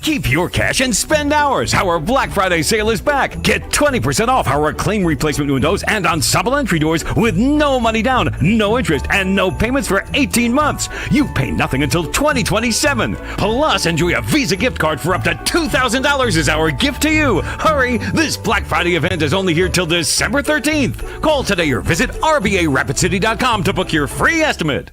Keep your cash and spend ours. Our Black Friday sale is back. Get 20% off our clean replacement windows and ensemble entry doors with no money down, no interest, and no payments for 18 months. You pay nothing until 2027. Plus, enjoy a Visa gift card for up to $2,000 as our gift to you. Hurry, this Black Friday event is only here till December 13th. Call today or visit RBARapidCity.com to book your free estimate.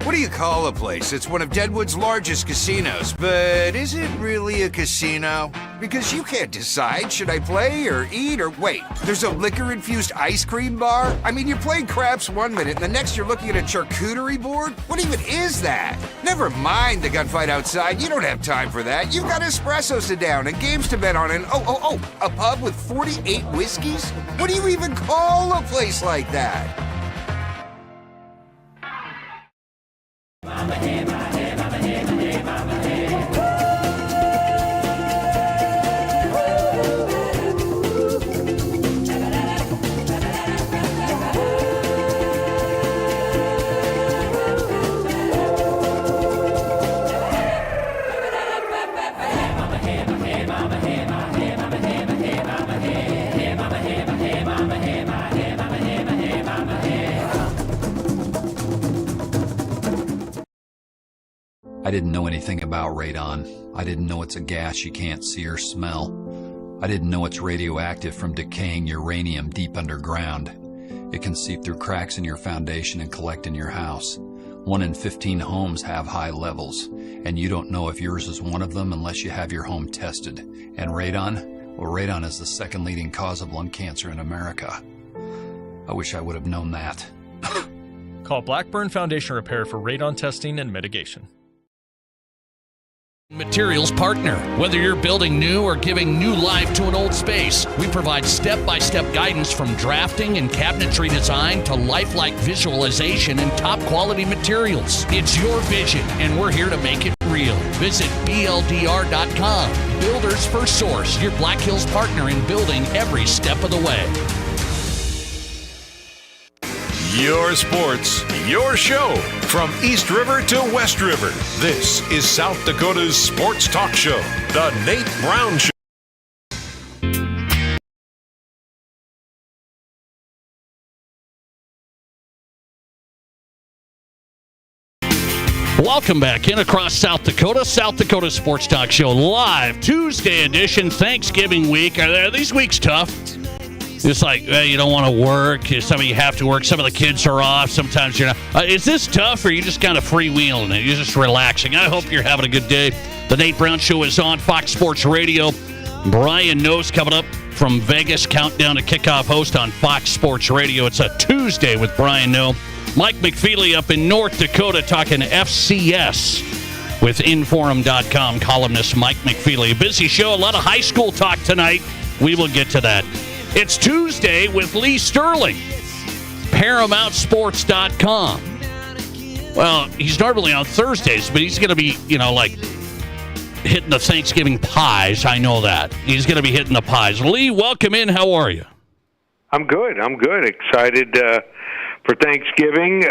What do you call a place? It's one of Deadwood's largest casinos, but is it really a casino? Because you can't decide, should I play or eat or wait? There's a liquor-infused ice cream bar? I mean, you're playing craps one minute and the next you're looking at a charcuterie board? What even is that? Never mind the gunfight outside, you don't have time for that. You've got espressos to down and games to bet on and a pub with 48 whiskeys? What do you even call a place like that? I didn't know anything about radon. I didn't know it's a gas you can't see or smell. I didn't know it's radioactive from decaying uranium deep underground. It can seep through cracks in your foundation and collect in your house. 1 in 15 homes have high levels, and you don't know if yours is one of them unless you have your home tested. And radon? Well, radon is the second leading cause of lung cancer in America. I wish I would have known that. Call Blackburn Foundation Repair for radon testing and mitigation. Materials partner. Whether you're building new or giving new life to an old space, we provide step-by-step guidance from drafting and cabinetry design to lifelike visualization and top-quality materials. It's your vision, and we're here to make it real. Visit BLDR.com. Builders First Source, your Black Hills partner in building every step of the way. Your sports, your show. From East River to West River, this is South Dakota's sports talk show, The Nate Brown Show. Welcome back in across South Dakota Sports Talk Show live, Tuesday edition, Thanksgiving week. Are these weeks tough? It's like, you don't want to work. Some of you have to work. Some of the kids are off. Sometimes you're not. Is this tough, or are you just kind of freewheeling it? You're just relaxing. I hope you're having a good day. The Nate Brown Show is on Fox Sports Radio. Brian Knows coming up from Vegas. Countdown to kickoff host on Fox Sports Radio. It's a Tuesday with Brian Knows. Mike McFeely up in North Dakota talking FCS with Inforum.com columnist Mike McFeely. A busy show. A lot of high school talk tonight. We will get to that. It's Tuesday with Lee Sterling, ParamountSports.com. Well, he's normally on Thursdays, but he's going to be, hitting the Thanksgiving pies. I know that. He's going to be hitting the pies. Lee, welcome in. How are you? I'm good. Excited for Thanksgiving.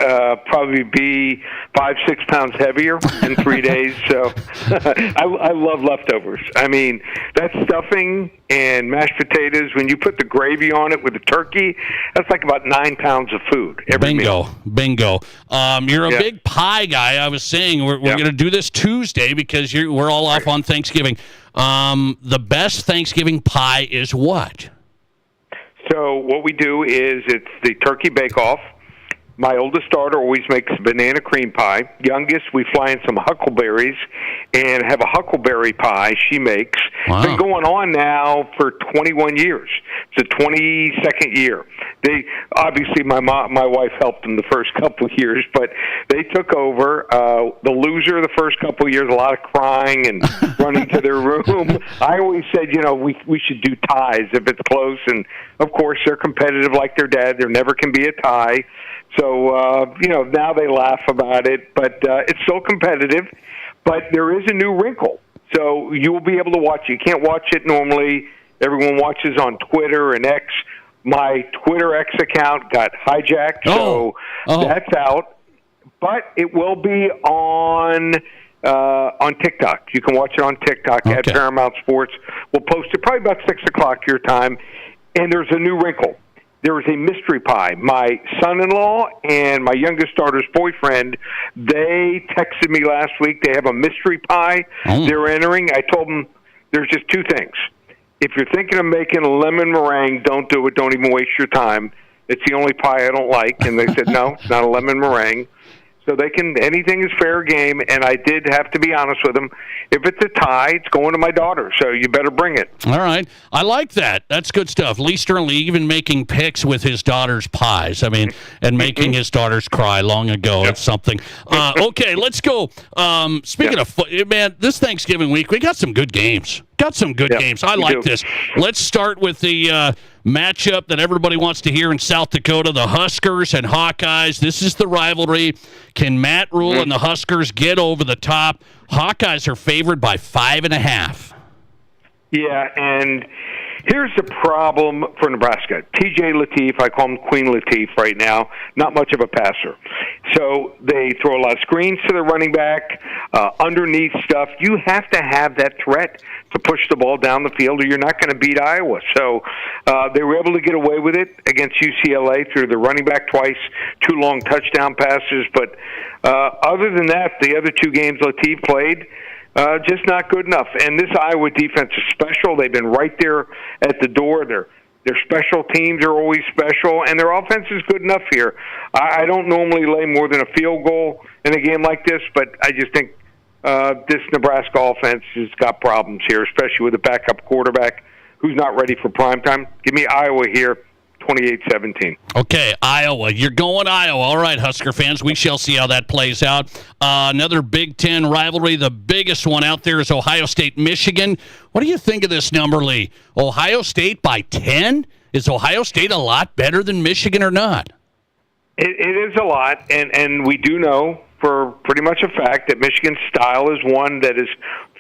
Probably be 5-6 pounds heavier in 3 days. So I love leftovers. I mean, that stuffing and mashed potatoes, when you put the gravy on it with the turkey, that's like about 9 pounds of food every meal. Bingo. You're a big pie guy. I was saying we're going to do this Tuesday because we're all off on Thanksgiving. The best Thanksgiving pie is what? So what we do is it's the turkey bake-off. My oldest daughter always makes banana cream pie. Youngest, we fly in some huckleberries and have a huckleberry pie she makes. Wow. It's been going on now for 21 years. It's the 22nd year. They obviously, my wife helped them the first couple of years, but they took over. The loser the first couple of years, a lot of crying and running to their room. I always said, we should do ties if it's close, and of course they're competitive like their dad. There never can be a tie. So, now they laugh about it, but it's still competitive. But there is a new wrinkle. So you will be able to watch it. You can't watch it normally. Everyone watches on Twitter and X. My Twitter X account got hijacked, so that's out. But it will be on TikTok. You can watch it on TikTok at Paramount Sports. We'll post it probably about 6 o'clock your time. And there's a new wrinkle. There is a mystery pie. My son-in-law and my youngest daughter's boyfriend, they texted me last week. They have a mystery pie they're entering. I told them there's just two things. If you're thinking of making a lemon meringue, don't do it. Don't even waste your time. It's the only pie I don't like. And they said, no, it's not a lemon meringue. So anything is fair game, and I did have to be honest with them. If it's a tie, it's going to my daughter, so you better bring it. All right. I like that. That's good stuff. Lee Sterling even making picks with his daughter's pies. I mean, and making his daughters cry long ago. It's something. Okay, let's go. Speaking of man, this Thanksgiving week, we got some good games. Games. I like this. Let's start with the matchup that everybody wants to hear in South Dakota, the Huskers and Hawkeyes. This is the rivalry. Can Matt Rule and the Huskers get over the top? Hawkeyes are favored by 5.5. Yeah, and Here's the problem for Nebraska. T.J. Lateef, I call him Queen Lateef right now, not much of a passer. So they throw a lot of screens to the running back, underneath stuff. You have to have that threat to push the ball down the field, or you're not going to beat Iowa. So they were able to get away with it against UCLA through the running back twice, 2 long touchdown passes. But other than that, the other 2 games Lateef played, just not good enough. And this Iowa defense is special. They've been right there at the door. Their special teams are always special, and their offense is good enough here. I don't normally lay more than a field goal in a game like this, but I just think this Nebraska offense has got problems here, especially with a backup quarterback who's not ready for prime time. Give me Iowa here, 28-17. Okay, Iowa. You're going Iowa. All right, Husker fans. We shall see how that plays out. Another Big Ten rivalry. The biggest one out there is Ohio State-Michigan. What do you think of this number, Lee? Ohio State by 10? Is Ohio State a lot better than Michigan or not? It is a lot, and we do know for pretty much a fact that Michigan's style is one that is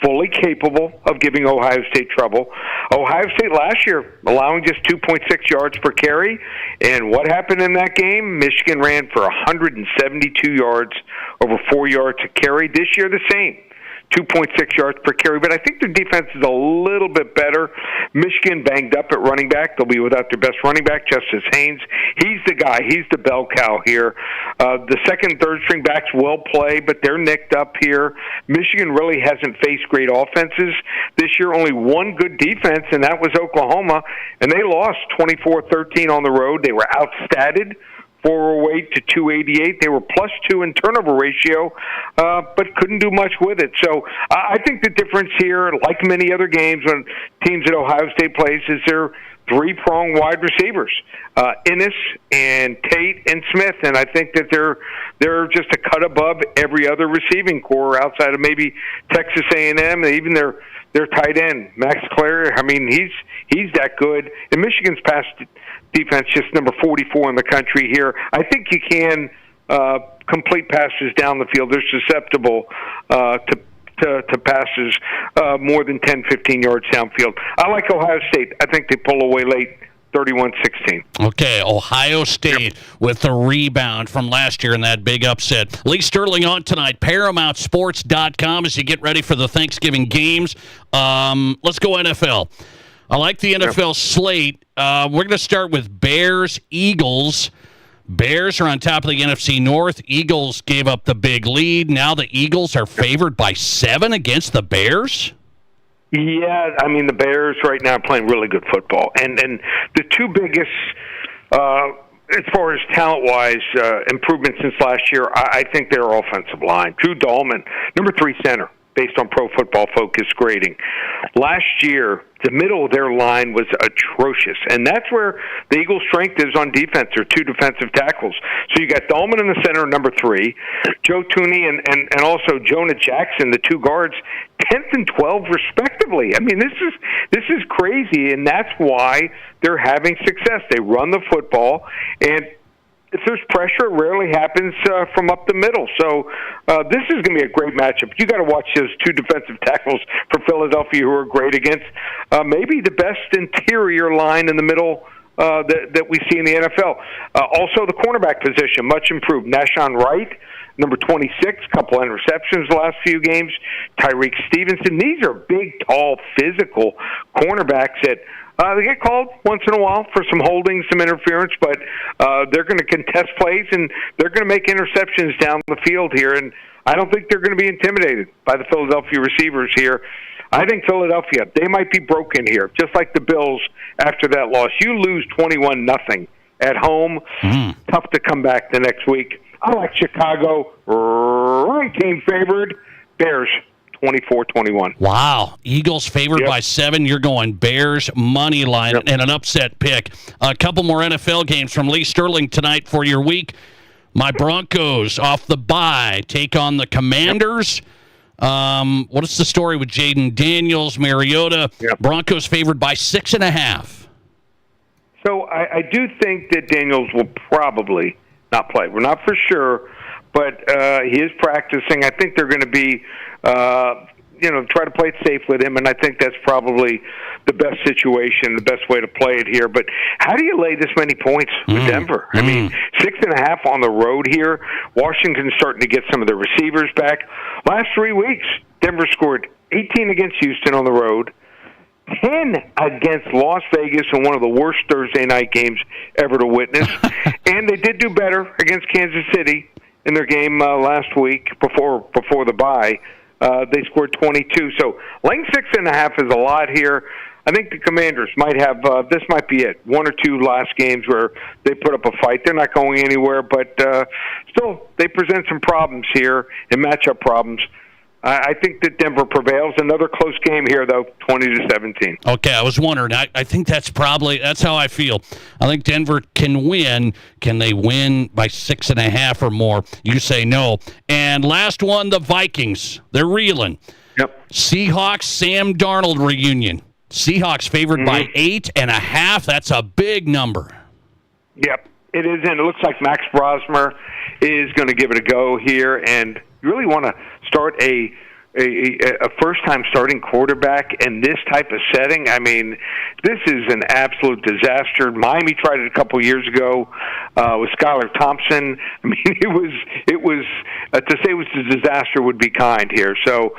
fully capable of giving Ohio State trouble. Ohio State last year allowing just 2.6 yards per carry, and what happened in that game? Michigan ran for 172 yards, over 4 yards a carry. This year the same. 2.6 yards per carry, but I think their defense is a little bit better. Michigan banged up at running back. They'll be without their best running back, Justice Haynes. He's the guy. He's the bell cow here. The second and third string backs will play, but they're nicked up here. Michigan really hasn't faced great offenses this year. Only one good defense, and that was Oklahoma, and they lost 24-13 on the road. They were outstatted, 408 to 288. They were +2 in turnover ratio, but couldn't do much with it. So I think the difference here, like many other games when teams at Ohio State plays, is their 3-prong wide receivers, Ennis and Tate and Smith, and I think that they're just a cut above every other receiving core outside of maybe Texas A&M, and even their tight end, Max Clare. I mean, he's that good. And Michigan's pass defense just number 44 in the country here. I think you can complete passes down the field. They're susceptible to passes more than 10, 15 yards downfield. I like Ohio State. I think they pull away late, 31-16. Okay, Ohio State with the rebound from last year in that big upset. Lee Sterling on tonight, ParamountSports.com as you get ready for the Thanksgiving games. Let's go NFL. I like the NFL slate. We're going to start with Bears-Eagles. Bears are on top of the NFC North. Eagles gave up the big lead. Now the Eagles are favored by 7 against the Bears? Yeah, I mean, the Bears right now are playing really good football. And the two biggest, as far as talent-wise, improvements since last year, I think their offensive line. Drew Dahlman, number 3 center, based on Pro Football Focus grading. Last year, the middle of their line was atrocious, and that's where the Eagles' strength is on defense. They're 2 defensive tackles. So you got Dahlman in the center, number 3, Joe Tooney and also Jonah Jackson, the 2 guards, 10th and 12th respectively. I mean, this is crazy, and that's why they're having success. They run the football, and if there's pressure, it rarely happens from up the middle. So this is going to be a great matchup. You got to watch those 2 defensive tackles for Philadelphia who are great against maybe the best interior line in the middle that we see in the NFL. Also, the cornerback position, much improved. Nashon Wright, number 26, couple interceptions the last few games. Tyreek Stevenson. These are big, tall, physical cornerbacks that they get called once in a while for some holding, some interference, but they're going to contest plays, and they're going to make interceptions down the field here, and I don't think they're going to be intimidated by the Philadelphia receivers here. I think Philadelphia, they might be broken here, just like the Bills after that loss. You lose 21-0 at home, tough to come back the next week. I like Chicago, right game favored, Bears. 24-21. Wow. Eagles favored by 7. You're going Bears money line and an upset pick. A couple more NFL games from Lee Sterling tonight for your week. My Broncos off the bye take on the Commanders. What is the story with Jaden Daniels, Mariota? Broncos favored by 6.5. So I do think that Daniels will probably not play. We're not for sure, but he is practicing. I think they're going to be try to play it safe with him, and I think that's probably the best situation, the best way to play it here. But how do you lay this many points with Denver? I mean, 6.5 on the road here. Washington's starting to get some of their receivers back. Last 3 weeks, Denver scored 18 against Houston on the road, 10 against Las Vegas in one of the worst Thursday night games ever to witness. And they did do better against Kansas City in their game last week before the bye. They scored 22. So laying 6.5 is a lot here. I think the Commanders might have, this might be it, 1 or 2 last games where they put up a fight. They're not going anywhere, but still, they present some problems here and matchup problems. I think that Denver prevails. Another close game here, though, 20-17. Okay, I was wondering. I think that's how I feel. I think Denver can win. Can they win by 6.5 or more? You say no. And last one, the Vikings. They're reeling. Yep. Seahawks, Sam Darnold reunion. Seahawks favored by 8.5. That's a big number. Yep, it is, and it looks like Max Brosmer is going to give it a go here, and you really want to start a first-time starting quarterback in this type of setting. I mean, this is an absolute disaster. Miami tried it a couple years ago with Skylar Thompson. I mean, it was to say it was a disaster would be kind here. So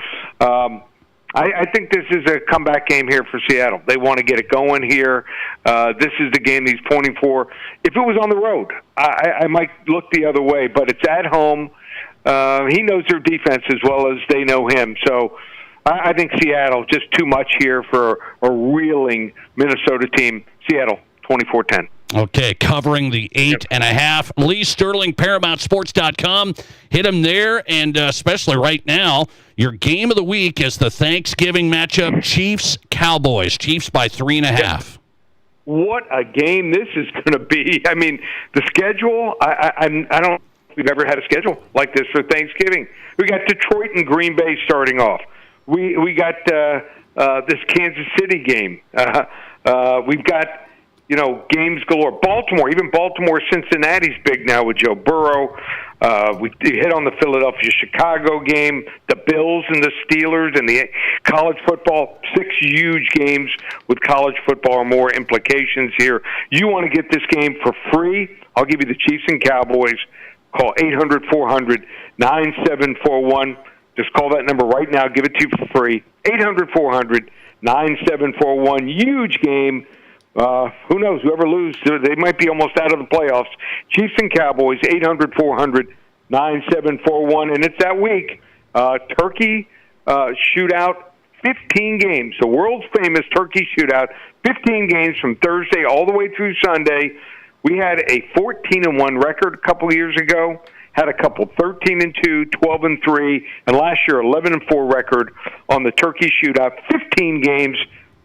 I think this is a comeback game here for Seattle. They want to get it going here. This is the game he's pointing for. If it was on the road, I might look the other way, but it's at home. He knows their defense as well as they know him. So I think Seattle, just too much here for a reeling Minnesota team. Seattle, 24-10. Okay, covering the 8.5. Lee Sterling, ParamountSports.com. Hit him there, and especially right now, your game of the week is the Thanksgiving matchup, Chiefs-Cowboys. Chiefs by 3.5. What a game this is going to be. I mean, the schedule, I don't think we've ever had a schedule like this for Thanksgiving. We got Detroit and Green Bay starting off. We got this Kansas City game. We've got games galore. Baltimore, even Cincinnati's big now with Joe Burrow. We hit on the Philadelphia-Chicago game, the Bills and the Steelers, and the college football. 6 huge games with college football or more implications here. You want to get this game for free? I'll give you the Chiefs and Cowboys. Call 800-400-9741. Just call that number right now. Give it to you for free. 800-400-9741. Huge game. Who knows? Whoever loses, they might be almost out of the playoffs. Chiefs and Cowboys, 800-400-9741. And it's that week. Turkey shootout, 15 games. The world's famous Turkey shootout, 15 games from Thursday all the way through Sunday. We had a 14-1 record a couple years ago. Had a couple 13-2, 12-3, and last year 11-4 record on the Turkey shootout. 15 games,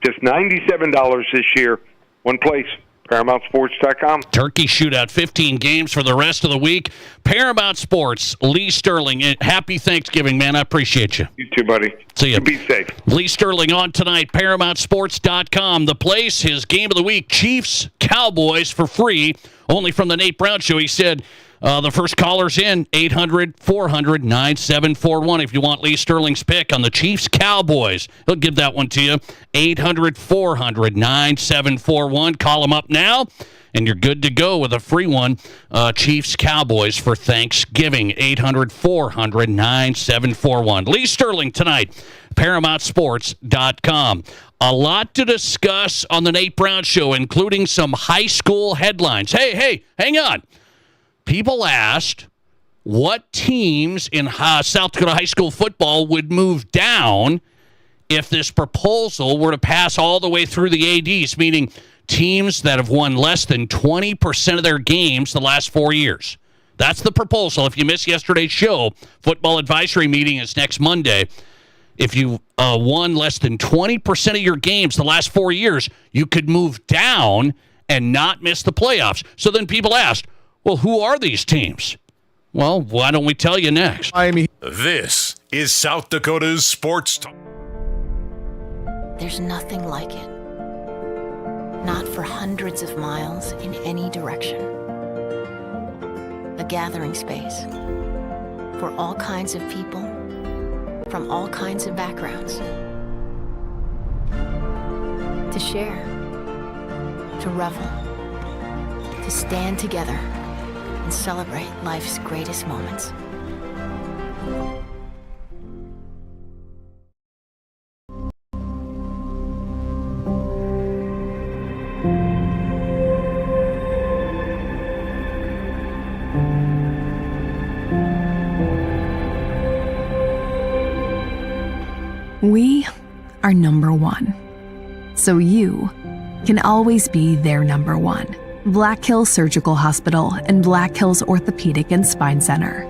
just $97 this year. One place, ParamountSports.com. Turkey shootout, 15 games for the rest of the week. Paramount Sports, Lee Sterling. Happy Thanksgiving, man. I appreciate you. You too, buddy. See you. Be safe. Lee Sterling on tonight, ParamountSports.com. The place, his game of the week, Chiefs, Cowboys for free, only from the Nate Brown Show. He said the first caller's in, 800-400-9741. If you want Lee Sterling's pick on the Chiefs Cowboys, he'll give that one to you. 800-400-9741. Call him up now, and you're good to go with a free one. Chiefs Cowboys for Thanksgiving. 800-400-9741. Lee Sterling tonight, ParamountSports.com. A lot to discuss on the Nate Brown Show, including some high school headlines. Hey, hang on. People asked what teams in South Dakota high school football would move down if this proposal were to pass all the way through the ADs, meaning teams that have won less than 20% of their games the last 4 years. That's the proposal. If you missed yesterday's show, football advisory meeting is next Monday. If you won less than 20% of your games the last 4 years, you could move down and not miss the playoffs. So then people asked, well, who are these teams? Well, why don't we tell you next? This is South Dakota's Sports Talk. There's nothing like it. Not for hundreds of miles in any direction. A gathering space for all kinds of people, from all kinds of backgrounds. To share, to revel, to stand together and celebrate life's greatest moments. We are number one, so you can always be their number one. Black Hills Surgical Hospital and Black Hills Orthopedic and Spine Center.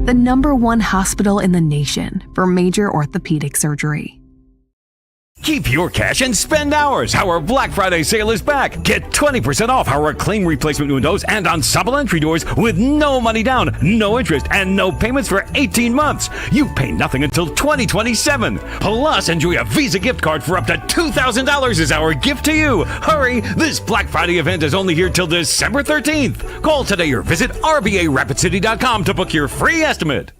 The number one hospital in the nation for major orthopedic surgery. Keep your cash and spend ours. Our Black Friday sale is back. Get 20% off our clean replacement windows and on supplementary doors with no money down, no interest, and no payments for 18 months. You pay nothing until 2027. Plus, enjoy a Visa gift card for up to $2,000 as our gift to you. Hurry! This Black Friday event is only here till December 13th. Call today or visit RBARapidCity.com to book your free estimate.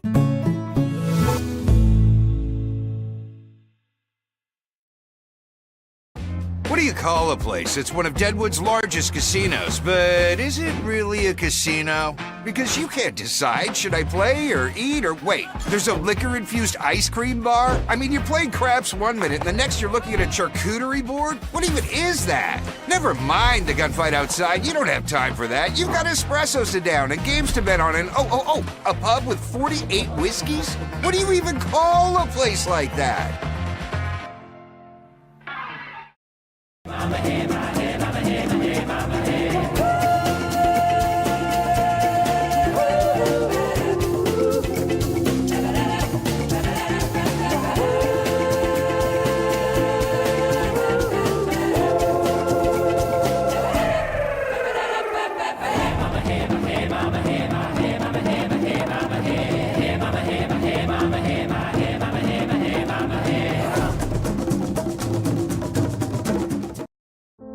What do you call a place that's one of Deadwood's largest casinos, but is it really a casino? Because you can't decide, should I play or eat or wait, there's a liquor-infused ice cream bar? I mean, you're playing craps one minute and the next you're looking at a charcuterie board? What even is that? Never mind the gunfight outside, you don't have time for that. You've got espressos to down and games to bet on and a pub with 48 whiskeys? What do you even call a place like that?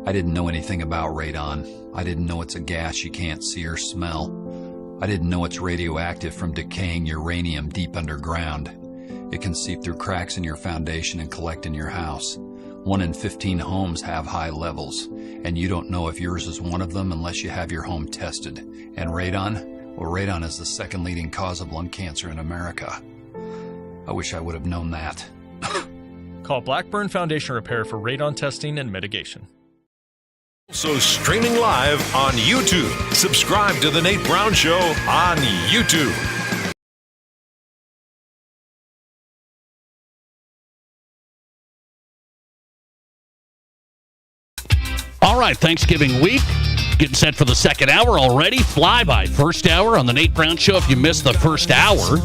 I didn't know anything about radon. I didn't know it's a gas you can't see or smell. I didn't know it's radioactive from decaying uranium deep underground. It can seep through cracks in your foundation and collect in your house. 1 in 15 homes have high levels, and you don't know if yours is one of them unless you have your home tested. And radon? Well, radon is the second leading cause of lung cancer in America. I wish I would have known that. Call Blackburn Foundation Repair for radon testing and mitigation. So streaming live on YouTube. Subscribe to The Nate Brown Show on YouTube. All right, Thanksgiving week. Getting set for the second hour already. Flyby first hour on The Nate Brown Show. If you missed the first hour,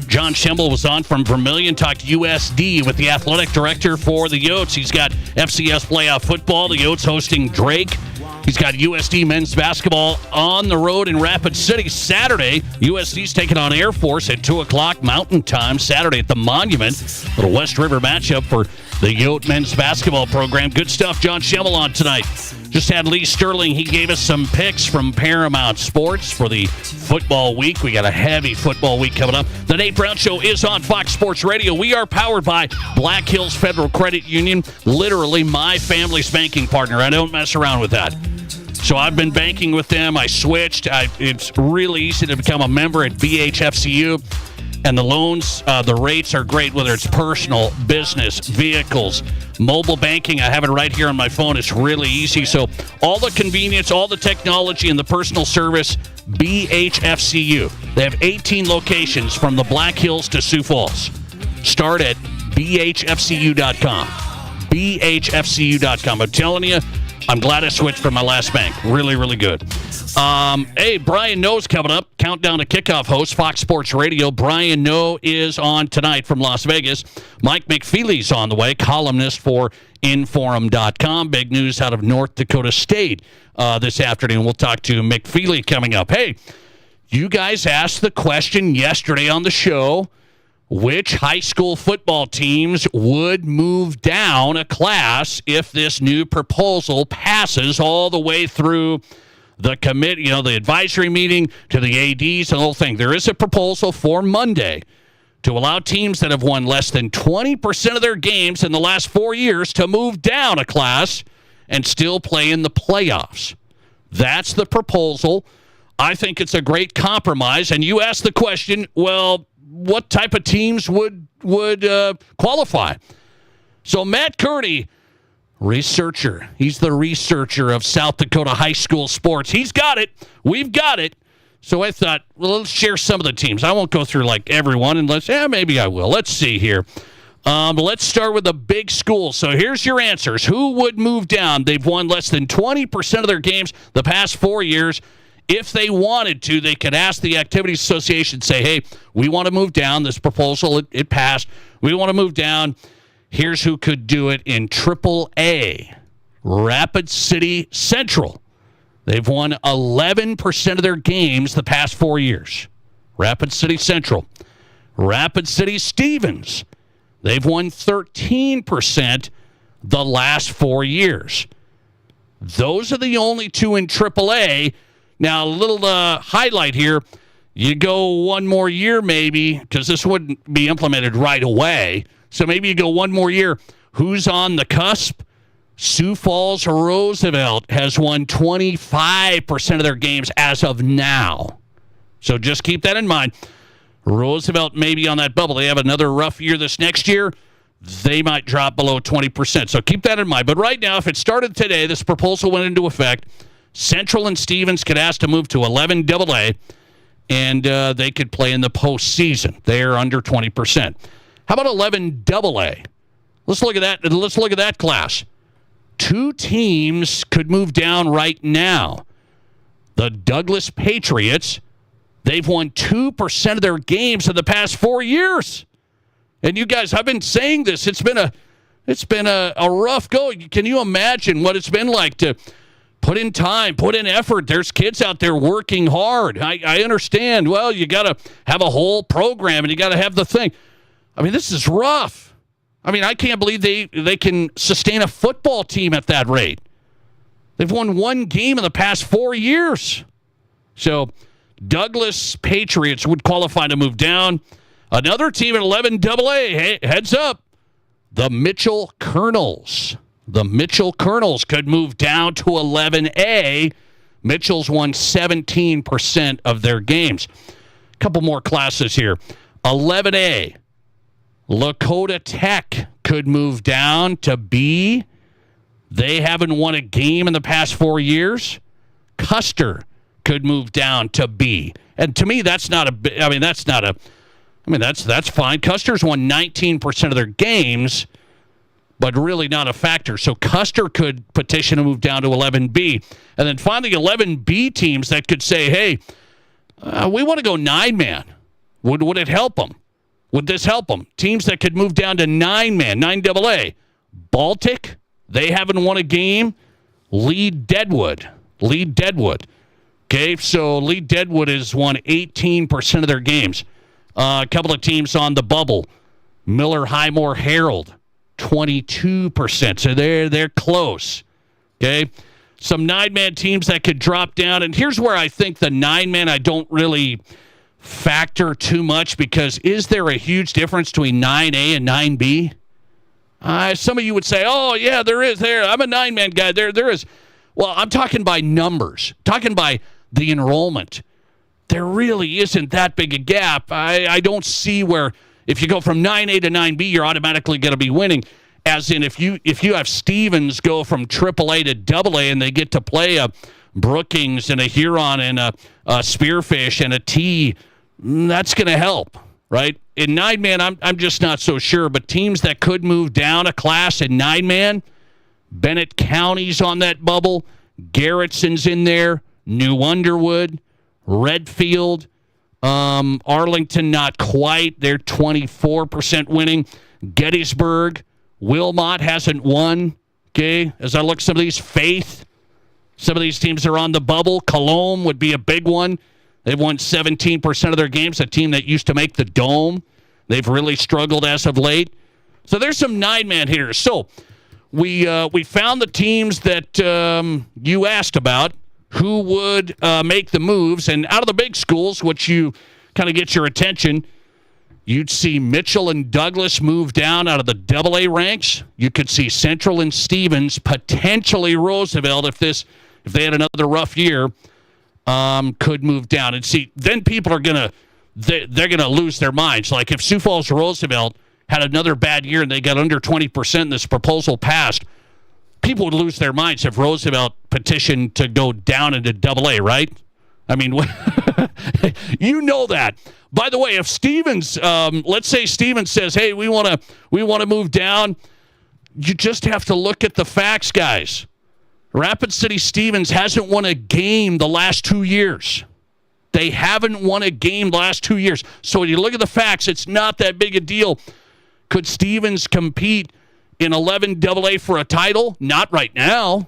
John Schemmel was on from Vermilion, talked USD with the athletic director for the Yotes. He's got FCS playoff football. The Yotes hosting Drake. He's got USD men's basketball on the road in Rapid City. Saturday, USD's taking on Air Force at 2 o'clock Mountain Time. Saturday at the Monument. Little West River matchup for the Yote men's basketball program. Good stuff. John Schemmel on tonight. Just had Lee Sterling. He gave us some picks from Paramount Sports for the football week. We got a heavy football week coming up. The Nate Brown Show is on Fox Sports Radio. We are powered by Black Hills Federal Credit Union, literally my family's banking partner. I don't mess around with that. So I've been banking with them. I switched. It's really easy to become a member at BHFCU. And the loans, the rates are great, whether it's personal, business, vehicles, mobile banking. I have it right here on my phone. It's really easy. So all the convenience, all the technology, and the personal service, BHFCU. They have 18 locations from the Black Hills to Sioux Falls. Start at BHFCU.com. BHFCU.com. I'm telling you, I'm glad I switched from my last bank. Really, really good. Hey, Brian Noe's coming up. Countdown to Kickoff host, Fox Sports Radio. Brian Noe is on tonight from Las Vegas. Mike McFeely's on the way, columnist for Inforum.com. Big news out of North Dakota State this afternoon. We'll talk to McFeely coming up. Hey, you guys asked the question yesterday on the show, which high school football teams would move down a class if this new proposal passes all the way through the committee, the advisory meeting to the ADs and the whole thing. There is a proposal for Monday to allow teams that have won less than 20% of their games in the last 4 years to move down a class and still play in the playoffs. That's the proposal. I think it's a great compromise. And you ask the question, well, what type of teams would qualify? So Matt Curdy, researcher. He's the researcher of South Dakota high school sports. He's got it. We've got it. So I thought, well, let's share some of the teams. I won't go through like everyone unless, maybe I will. Let's see here. Let's start with the big schools. So here's your answers. Who would move down? They've won less than 20% of their games the past 4 years. If they wanted to, they could ask the Activities Association, say, hey, we want to move down. This proposal, it passed. We want to move down. Here's who could do it in AAA. Rapid City Central. They've won 11% of their games the past 4 years. Rapid City Central. Rapid City Stevens. They've won 13% the last 4 years. Those are the only two in AAA. Now, a little highlight here. You go one more year maybe, because this wouldn't be implemented right away. So maybe you go one more year. Who's on the cusp? Sioux Falls Roosevelt has won 25% of their games as of now. So just keep that in mind. Roosevelt may be on that bubble. They have another rough year this next year. They might drop below 20%. So keep that in mind. But right now, if it started today, this proposal went into effect, Central and Stevens could ask to move to 11 AA, and they could play in the postseason. They're under 20%. How about 11 AA? Let's look at that. Let's look at that class. 2 teams could move down right now. The Douglas Patriots, they've won 2% of their games in the past 4 years. And you guys, I've been saying this. It's been a rough go. Can you imagine what it's been like to put in time, put in effort? There's kids out there working hard. I understand. Well, you got to have a whole program, and you got to have the thing. I mean, this is rough. I mean, I can't believe they can sustain a football team at that rate. They've won 1 game in the past 4 years. So Douglas Patriots would qualify to move down. Another team at 11 AA, hey, heads up, the Mitchell Colonels. The Mitchell Colonels could move down to 11A. Mitchell's won 17% of their games. A couple more classes here. 11A. Lakota Tech could move down to B. They haven't won a game in the past 4 years. Custer could move down to B. And to me, that's fine. Custer's won 19% of their games, but really not a factor. So Custer could petition to move down to 11B. And then finally, 11B teams that could say, hey, we want to go 9-man. Would it help them? Would this help them? Teams that could move down to 9-man, 9AA. Baltic, they haven't won a game. Lee Deadwood. Okay, so Lee Deadwood has won 18% of their games. A couple of teams on the bubble. Miller Highmore Herald, 22%. So they're close. Okay, some 9-man teams that could drop down. And here's where I think the 9-man I don't really factor too much, because is there a huge difference between 9A and 9B? Some of you would say, oh, yeah, there is. I'm a 9-man guy. There is. Well, I'm talking by numbers, talking by the enrollment. There really isn't that big a gap. I don't see where if you go from 9A to 9B, you're automatically going to be winning. As in, if you have Stevens go from AAA to AA and they get to play a Brookings and a Huron and a Spearfish and a T, that's going to help, right? In 9-man, I'm just not so sure. But teams that could move down a class in 9-man, Bennett County's on that bubble. Garrettson's in there. New Underwood, Redfield, Arlington, not quite. They're 24% winning. Gettysburg, Wilmot hasn't won. Okay, as I look at some of these, Faith, some of these teams are on the bubble. Cologne would be a big one. They've won 17% of their games, a team that used to make the Dome. They've really struggled as of late. So there's some 9-man hitters. So we found the teams that you asked about who would make the moves. And out of the big schools, which you kind of get your attention, You'd see Mitchell and Douglas move down out of the AA ranks. You could see Central and Stevens, potentially Roosevelt, if they had another rough year, could move down. And see, then people are they're gonna lose their minds. Like if Sioux Falls Roosevelt had another bad year and they got under 20% and this proposal passed, people would lose their minds if Roosevelt petitioned to go down into AA, right? I mean, you know that. By the way, if Stevens, let's say Stevens says, "Hey, we want to move down," you just have to look at the facts, guys. Rapid City Stevens hasn't won a game the last 2 years. They haven't won a game the last 2 years. So when you look at the facts, it's not that big a deal. Could Stevens compete in 11 AA for a title? Not right now.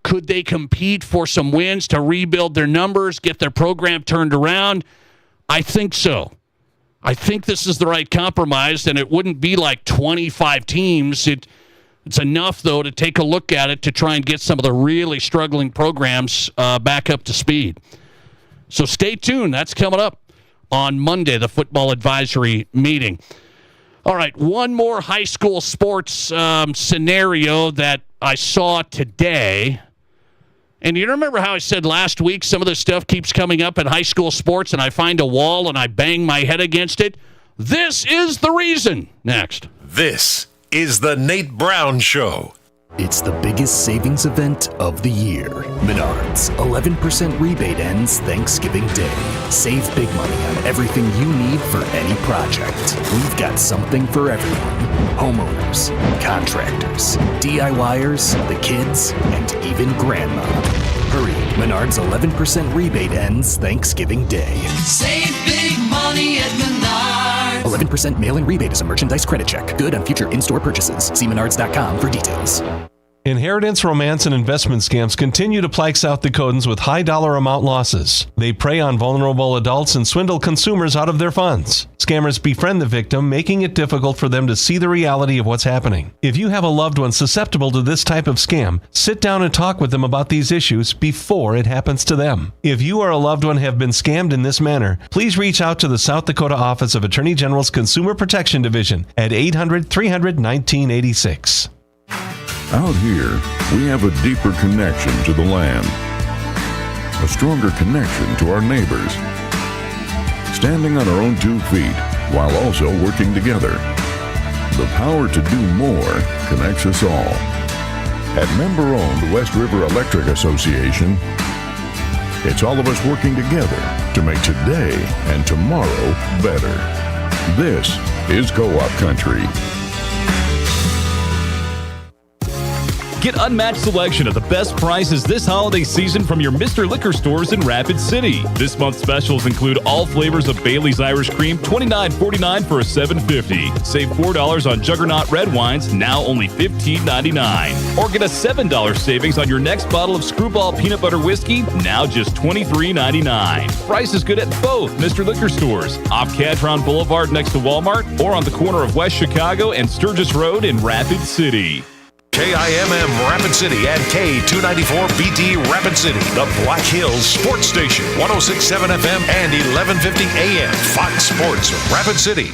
Could they compete for some wins to rebuild their numbers, get their program turned around? I think so. I think this is the right compromise, and it wouldn't be like 25 teams. It's enough, though, to take a look at it to try and get some of the really struggling programs back up to speed. So stay tuned. That's coming up on Monday, the football advisory meeting. All right, one more high school sports scenario that I saw today. And you remember how I said last week some of this stuff keeps coming up in high school sports and I find a wall and I bang my head against it? This is the reason. Next. This is the Nate Brown Show. It's the biggest savings event of the year. Menards, 11% rebate ends Thanksgiving Day. Save big money on everything you need for any project. We've got something for everyone. Homeowners, contractors, DIYers, the kids, and even grandma. Hurry, Menards 11% rebate ends Thanksgiving Day. Save big money at Menards. 11% mail-in rebate is a merchandise credit check. Good on future in-store purchases. See menards.com for details. Inheritance, romance, and investment scams continue to plague South Dakotans with high dollar amount losses. They prey on vulnerable adults and swindle consumers out of their funds. Scammers befriend the victim, making it difficult for them to see the reality of what's happening. If you have a loved one susceptible to this type of scam, sit down and talk with them about these issues before it happens to them. If you or a loved one have been scammed in this manner, please reach out to the South Dakota Office of Attorney General's Consumer Protection Division at 800-300-1986. Out here, we have a deeper connection to the land, a stronger connection to our neighbors, standing on our own 2 feet while also working together. The power to do more connects us all. At member-owned West River Electric Association, it's all of us working together to make today and tomorrow better. This is Co-op Country. Get unmatched selection at the best prices this holiday season from your Mr. Liquor stores in Rapid City. This month's specials include all flavors of Bailey's Irish Cream, $29.49 for a $7.50. Save $4 on Juggernaut red wines, now only $15.99. Or get a $7 savings on your next bottle of Screwball Peanut Butter Whiskey, now just $23.99. Price is good at both Mr. Liquor stores, off Cadron Boulevard next to Walmart, or on the corner of West Chicago and Sturgis Road in Rapid City. KIMM Rapid City and K294BT Rapid City, the Black Hills Sports Station, 106.7 FM and 1150 AM, Fox Sports Rapid City.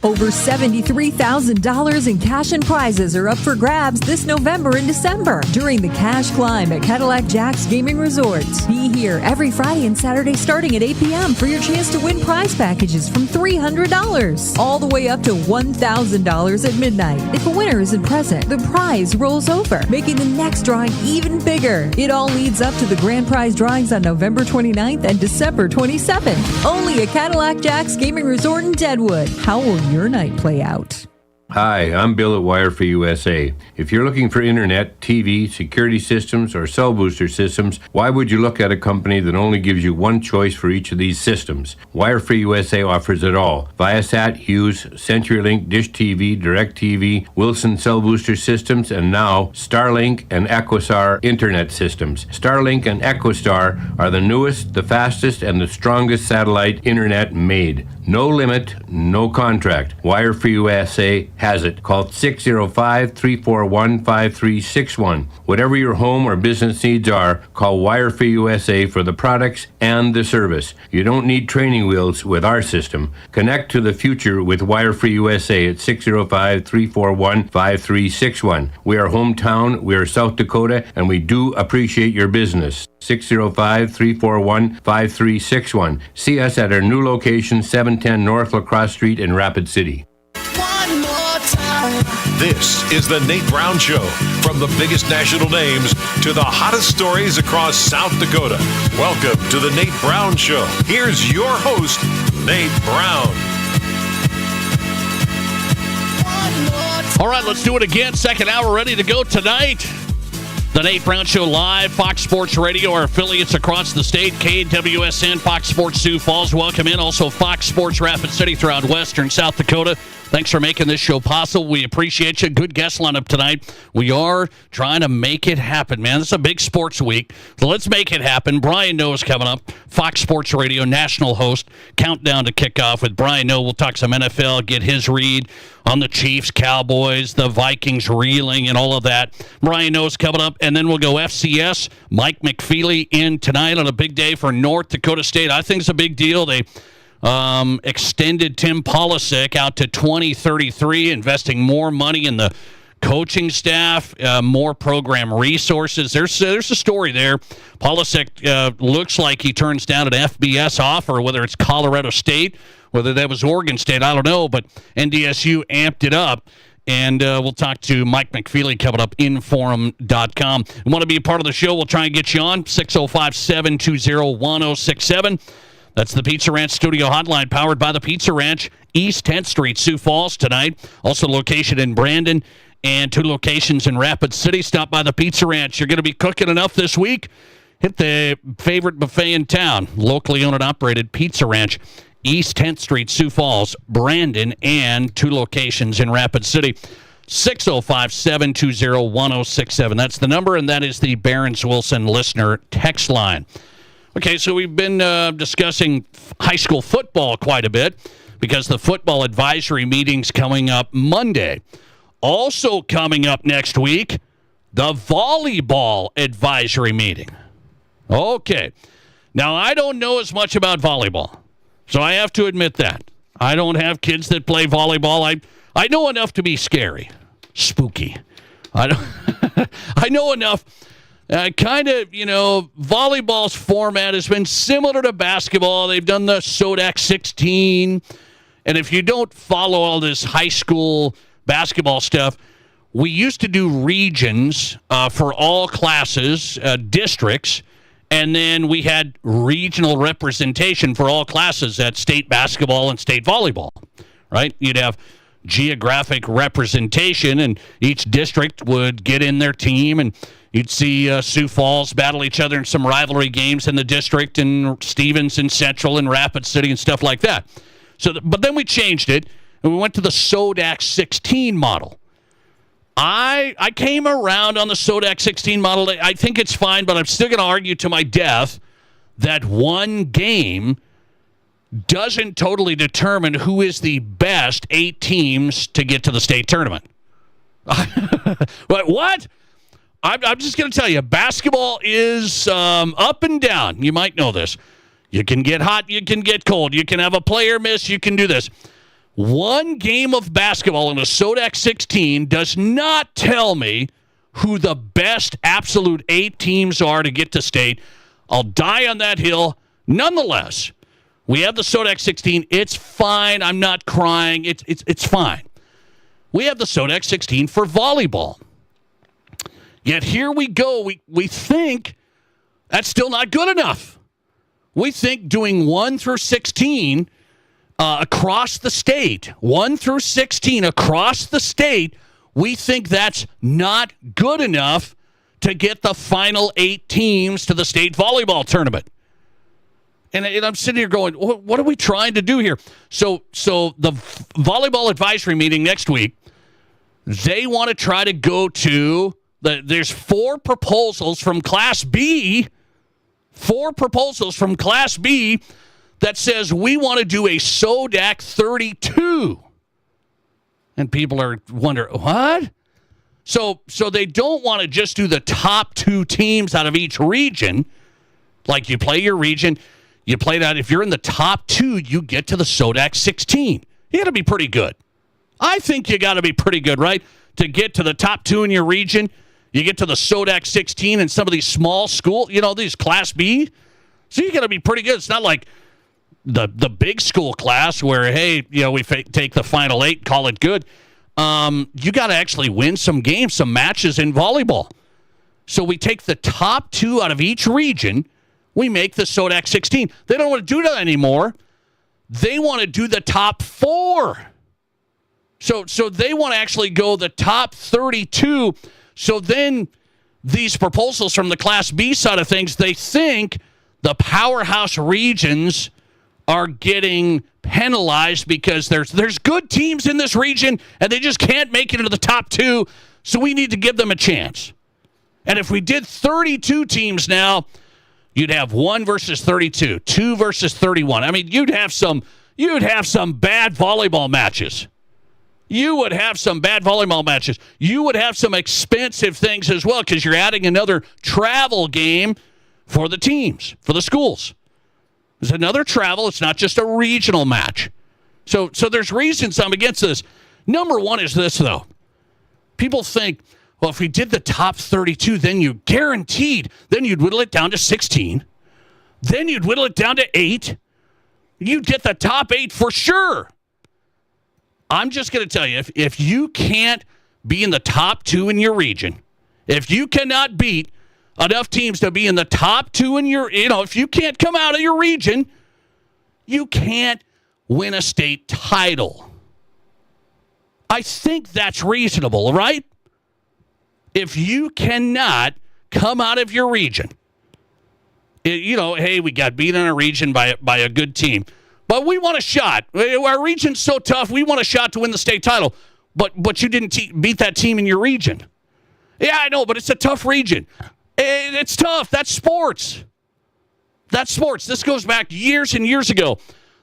Over $73,000 in cash and prizes are up for grabs this November and December during the Cash Climb at Cadillac Jack's Gaming Resort. Be here every Friday and Saturday starting at 8 p.m. for your chance to win prize packages from $300 all the way up to $1,000 at midnight. If a winner isn't present, the prize rolls over, making the next drawing even bigger. It all leads up to the grand prize drawings on November 29th and December 27th. Only at Cadillac Jack's Gaming Resort in Deadwood. How will your night play out? Hi, I'm Bill at Wire for USA. If you're looking for internet, TV, security systems, or cell booster systems, why would you look at a company that only gives you one choice for each of these systems? Wire for USA offers it all. Viasat, Hughes, CenturyLink, Dish TV, DirecTV, Wilson cell booster systems, and now Starlink and Equistar internet systems. Starlink and Equistar are the newest, the fastest, and the strongest satellite internet made. No limit, no contract. Wire for USA has it. Call 605-341-5361. Whatever your home or business needs are, call Wire for USA for the products and the service. You don't need training wheels with our system. Connect to the future with Wire for USA at 605-341-5361. We are hometown, we are South Dakota, and we do appreciate your business. 605-341-5361. See us at our new location, 710 North La Crosse Street in Rapid City. One more time. This is the Nate Brown Show. From the biggest national names to the hottest stories across South Dakota. Welcome to the Nate Brown Show. Here's your host, Nate Brown. All right, let's do it again. Second hour ready to go tonight. The Nate Brown Show live, Fox Sports Radio, our affiliates across the state, KWSN, Fox Sports Sioux Falls. Welcome in. Also, Fox Sports Rapid City throughout western South Dakota. Thanks for making this show possible. We appreciate you. Good guest lineup tonight. We are trying to make it happen, man. This is a big sports week. So let's make it happen. Brian Noe is coming up. Fox Sports Radio, national host. Countdown to kickoff with Brian Noe. We'll talk some NFL, get his read on the Chiefs, Cowboys, the Vikings reeling, and all of that. Brian Noe is coming up, and then we'll go FCS. Mike McFeely in tonight on a big day for North Dakota State. I think it's a big deal. They extended Tim Polisic out to 2033, investing more money in the coaching staff, more program resources. There's a story there. Polisic looks like he turns down an FBS offer, whether it's Colorado State, whether that was Oregon State, I don't know, but NDSU amped it up. And we'll talk to Mike McFeely coming up, Inforum.com. You want to be a part of the show, we'll try and get you on, 605-720-1067. That's the Pizza Ranch Studio Hotline, powered by the Pizza Ranch, East 10th Street, Sioux Falls tonight. Also location in Brandon and 2 locations in Rapid City. Stop by the Pizza Ranch. You're going to be cooking enough this week? Hit the favorite buffet in town, locally owned and operated Pizza Ranch, East 10th Street, Sioux Falls, Brandon, and 2 locations in Rapid City. 605-720-1067. That's the number, and that is the Barron's Wilson listener text line. Okay, so we've been discussing high school football quite a bit because the football advisory meeting's coming up Monday. Also coming up next week, the volleyball advisory meeting. Okay. Now, I don't know as much about volleyball, so I have to admit that. I don't have kids that play volleyball. I know enough to be scary, spooky. I know enough. Volleyball's format has been similar to basketball. They've done the Sodak 16. And if you don't follow all this high school basketball stuff, we used to do regions for all classes, districts, and then we had regional representation for all classes at state basketball and state volleyball, right? You'd have geographic representation, and each district would get in their team, and you'd see Sioux Falls battle each other in some rivalry games in the district, and Stevens and Central and Rapid City and stuff like that. But then we changed it, and we went to the Sodak 16 model. I came around on the Sodak 16 model. I think it's fine, but I'm still going to argue to my death that one game doesn't totally determine who is the best 8 teams to get to the state tournament. But what? I'm just going to tell you, basketball is up and down. You might know this. You can get hot, you can get cold. You can have a player miss, you can do this. One game of basketball in a Sodak 16 does not tell me who the best absolute 8 teams are to get to state. I'll die on that hill. Nonetheless, we have the Sodak 16. It's fine. I'm not crying. It's fine. We have the Sodak 16 for volleyball. Yet here we go. We think that's still not good enough. We think doing 1 through 16 across the state, 1 through 16 across the state, we think that's not good enough to get the final 8 teams to the state volleyball tournament. And I'm sitting here going, what are we trying to do here? So the volleyball advisory meeting next week, they want to try to go to there's 4 proposals from Class B, 4 proposals from Class B that says we want to do a Sodak 32. And people are wondering, what? So they don't want to just do the top 2 teams out of each region. Like you play your region, you play that. If you're in the top 2, you get to the SODAC 16. You got to be pretty good. I think you got to be pretty good, right? To get to the top 2 in your region, you get to the SODAC 16 and some of these small school, these Class B. So you got to be pretty good. It's not like the big school class where, hey, we take the final 8, call it good. You got to actually win some games, some matches in volleyball. So we take the top 2 out of each region. We make the SODAC 16. They don't want to do that anymore. They want to do the top 4. So they want to actually go the top 32. So then these proposals from the Class B side of things, they think the powerhouse regions are getting penalized because there's good teams in this region and they just can't make it into the top 2. So we need to give them a chance. And if we did 32 teams now, you'd have 1 versus 32, 2 versus 31. I mean, you'd have some bad volleyball matches. You would have some bad volleyball matches. You would have some expensive things as well because you're adding another travel game for the teams, for the schools. There's another travel. It's not just a regional match. So there's reasons I'm against this. Number one is this, though. People think, well, if we did the top 32, then you guaranteed, then you'd whittle it down to 16. Then you'd whittle it down to 8. You'd get the top 8 for sure. I'm just going to tell you, if you can't be in the top 2 in your region, if you cannot beat enough teams to be in the top 2 in your, if you can't come out of your region, you can't win a state title. I think that's reasonable, right? If you cannot come out of your region, hey, we got beat in our region by a good team. But we want a shot. Our region's so tough, we want a shot to win the state title. But you didn't beat that team in your region. Yeah, I know, but it's a tough region. It's tough. That's sports. That's sports. This goes back years and years ago.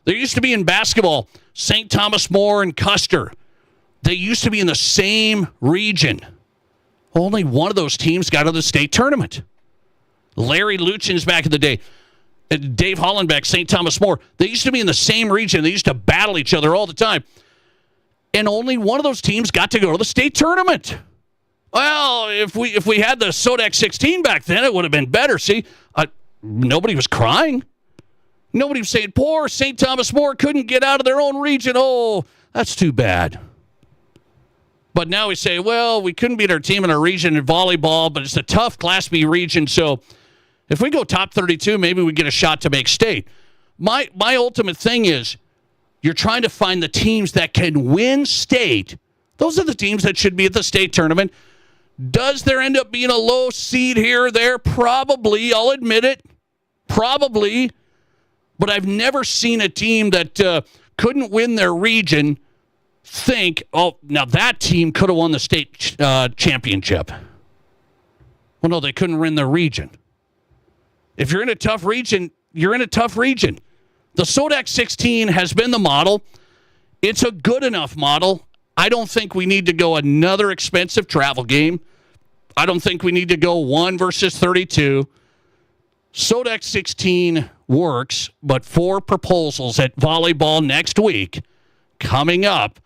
There used to be in basketball, St. Thomas More and Custer. They used to be in the same region. Only one of those teams got to the state tournament. Larry Luchin's back in the day. Dave Hollenbeck, St. Thomas More, they used to be in the same region. They used to battle each other all the time. And only one of those teams got to go to the state tournament. Well, if we had the SODAC 16 back then, it would have been better. See, nobody was crying. Nobody was saying, poor St. Thomas More couldn't get out of their own region. Oh, that's too bad. But now we say, well, we couldn't beat our team in our region in volleyball, but it's a tough Class B region, so if we go top 32, maybe we get a shot to make state. My ultimate thing is you're trying to find the teams that can win state. Those are the teams that should be at the state tournament. Does there end up being a low seed here or there? Probably. I'll admit it. Probably. But I've never seen a team that couldn't win their region think, oh, now that team could have won the state championship. Well, no, they couldn't win their region. If you're in a tough region, you're in a tough region. The SODAC 16 has been the model. It's a good enough model. I don't think we need to go another expensive travel game. I don't think we need to go 1 versus 32. SODAC 16 works, but 4 proposals at volleyball next week coming up.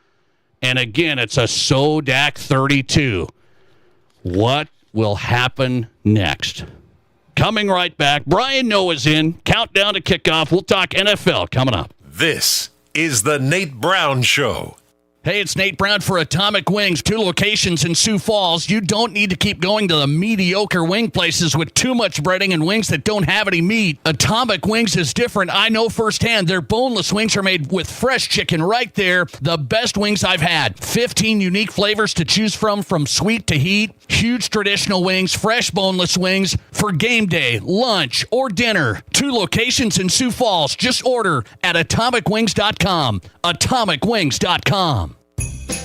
And again, it's a SODAC 32. What will happen next? Coming right back. Brian Noah's in. Countdown to kickoff. We'll talk NFL coming up. This is the Nate Brown Show. Hey, it's Nate Brown for Atomic Wings, 2 locations in Sioux Falls. You don't need to keep going to the mediocre wing places with too much breading and wings that don't have any meat. Atomic Wings is different. I know firsthand. Their boneless wings are made with fresh chicken right there. The best wings I've had. 15 unique flavors to choose from sweet to heat. Huge traditional wings, fresh boneless wings for game day, lunch, or dinner. 2 locations in Sioux Falls. Just order at atomicwings.com. Atomicwings.com.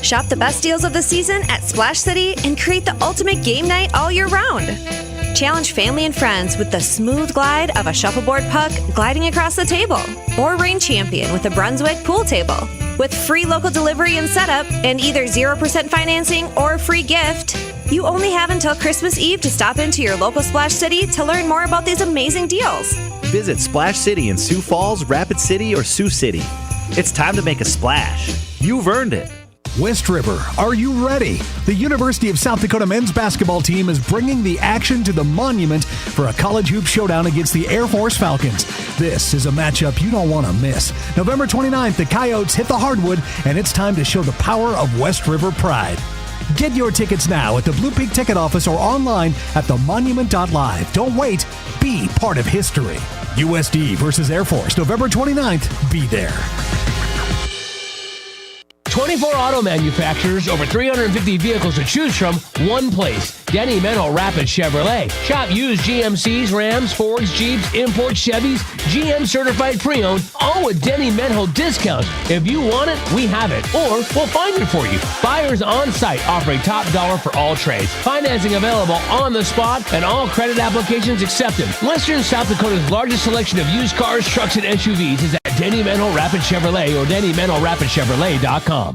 Shop the best deals of the season at Splash City and create the ultimate game night all year round. Challenge family and friends with the smooth glide of a shuffleboard puck gliding across the table, or reign champion with a Brunswick pool table. With free local delivery and setup, and either 0% financing or a free gift, you only have until Christmas Eve to stop into your local Splash City to learn more about these amazing deals. Visit Splash City in Sioux Falls, Rapid City, or Sioux City. It's time to make a splash. You've earned it. West River, are you ready? The University of South Dakota men's basketball team is bringing the action to the Monument for a college hoop showdown against the Air Force Falcons. This is a matchup you don't want to miss. November 29th, the Coyotes hit the hardwood, and it's time to show the power of West River pride. Get your tickets now at the Blue Peak Ticket Office or online at themonument.live. Don't wait. Be part of history. USD versus Air Force, November 29th. Be there. 24 auto manufacturers, over 350 vehicles to choose from, one place. Denny Menno Rapid Chevrolet. Shop used GMCs, Rams, Fords, Jeeps, import Chevys, GM certified pre-owned, all with Denny Menno discounts. If you want it, we have it, or we'll find it for you. Buyers on site offering top dollar for all trades. Financing available on the spot, and all credit applications accepted. Western South Dakota's largest selection of used cars, trucks, and SUVs is at Denny Menno Rapid Chevrolet or DennyMennoRapidChevrolet.com.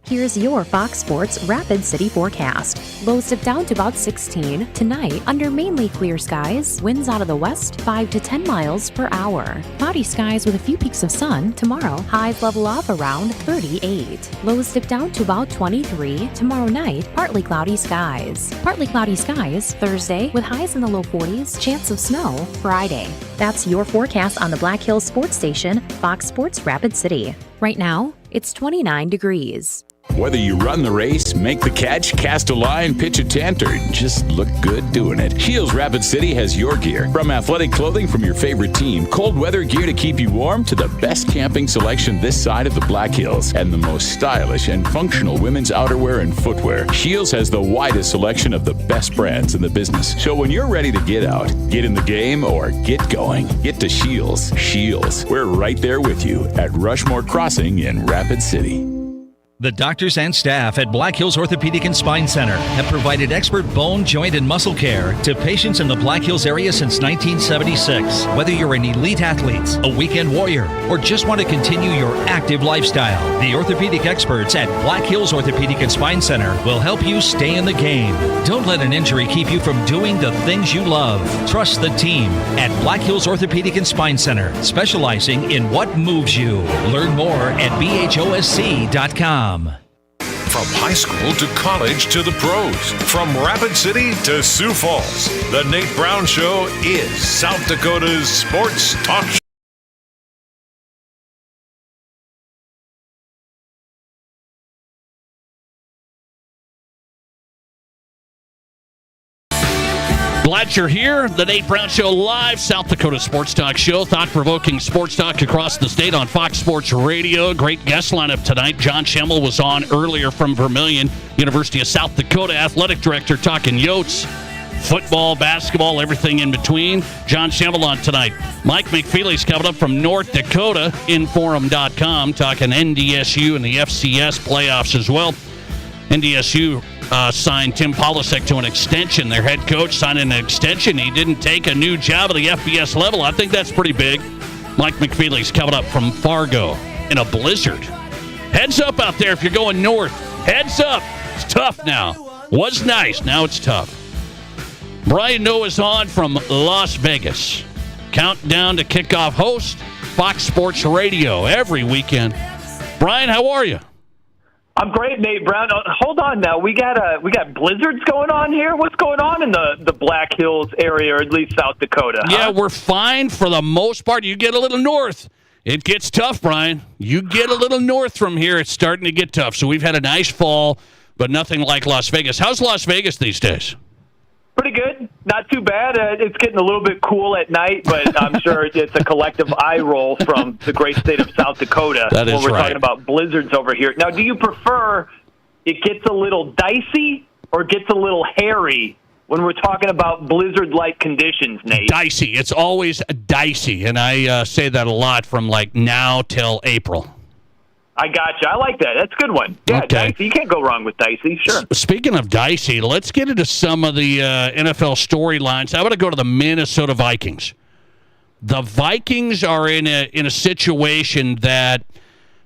Here's your Fox Sports Rapid City forecast. Lows dip down to about 16. Tonight, under mainly clear skies, winds out of the west 5 to 10 miles per hour. Cloudy skies with a few peaks of sun. Tomorrow, highs level off around 38. Lows dip down to about 23. Tomorrow night, partly cloudy skies. Partly cloudy skies Thursday with highs in the low 40s, chance of snow Friday. That's your forecast on the Black Hills Sports Station, Fox Sports Rapid City. Right now, it's 29 degrees. Whether you run the race, make the catch, cast a line, pitch a tent, or just look good doing it, Shields Rapid City has your gear. From athletic clothing from your favorite team, cold weather gear to keep you warm, to the best camping selection this side of the Black Hills, and the most stylish and functional women's outerwear and footwear. Shields has the widest selection of the best brands in the business. So when you're ready to get out, get in the game, or get going, get to Shields. Shields, we're right there with you at Rushmore Crossing in Rapid City. The doctors and staff at Black Hills Orthopedic and Spine Center have provided expert bone, joint, and muscle care to patients in the Black Hills area since 1976. Whether you're an elite athlete, a weekend warrior, or just want to continue your active lifestyle, the orthopedic experts at Black Hills Orthopedic and Spine Center will help you stay in the game. Don't let an injury keep you from doing the things you love. Trust the team at Black Hills Orthopedic and Spine Center, specializing in what moves you. Learn more at bhosc.com. From high school to college to the pros, from Rapid City to Sioux Falls, the Nate Brown Show is South Dakota's sports talk show. Glad you're here. The Nate Brown Show live, South Dakota Sports Talk Show. Thought-provoking sports talk across the state on Fox Sports Radio. Great guest lineup tonight. John Schemmel was on earlier from Vermilion, University of South Dakota athletic director, talking Yotes, football, basketball, everything in between. John Schemmel on tonight. Mike McFeely's coming up from North Dakota, Inforum.com, talking NDSU and the FCS playoffs as well. NDSU signed Tim Polasek to an extension. Their head coach signed an extension. He didn't take a new job at the FBS level. I think that's pretty big. Mike McFeely's coming up from Fargo in a blizzard. Heads up out there if you're going north. Heads up. It's tough now. Was nice. Now it's tough. Brian Noah's on from Las Vegas. Countdown to kickoff host, Fox Sports Radio every weekend. Brian, how are you? I'm great, Nate Brown. Hold on now. We got blizzards going on here. What's going on in the Black Hills area, or at least South Dakota? Yeah, we're fine for the most part. You get a little north, it gets tough, Brian. You get a little north from here, it's starting to get tough. So we've had a nice fall, but nothing like Las Vegas. How's Las Vegas these days? Pretty good. Not too bad. It's getting a little bit cool at night, but I'm sure it's a collective eye roll from the great state of South Dakota that is when we're right. talking about blizzards over here. Now, do you prefer it gets a little dicey or gets a little hairy when we're talking about blizzard-like conditions, Nate? Dicey. It's always dicey, and I say that a lot from like now till April. I gotcha. I like that. That's a good one. Yeah, okay. Dicey. You can't go wrong with dicey. Sure. Speaking of dicey, let's get into some of the NFL storylines. I want to go to the Minnesota Vikings. The Vikings are in a situation that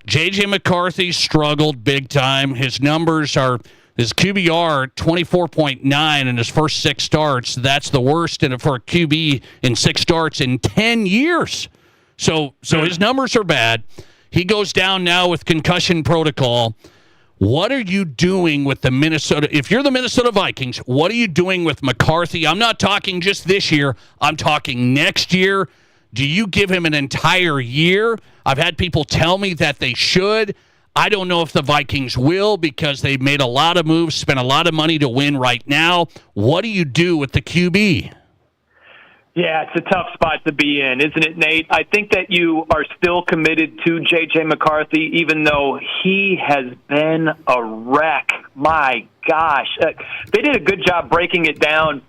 J.J. McCarthy struggled big time. His numbers are, his QBR 24.9 in his first 6 starts. That's the worst for a QB in 6 starts in 10 years. So his numbers are bad. He goes down now with concussion protocol. What are you doing with the Minnesota? If you're the Minnesota Vikings, what are you doing with McCarthy? I'm not talking just this year. I'm talking next year. Do you give him an entire year? I've had people tell me that they should. I don't know if the Vikings will because they've made a lot of moves, spent a lot of money to win right now. What do you do with the QB? Yeah, it's a tough spot to be in, isn't it, Nate? I think that you are still committed to J.J. McCarthy, even though he has been a wreck. My gosh. They did a good job breaking it down.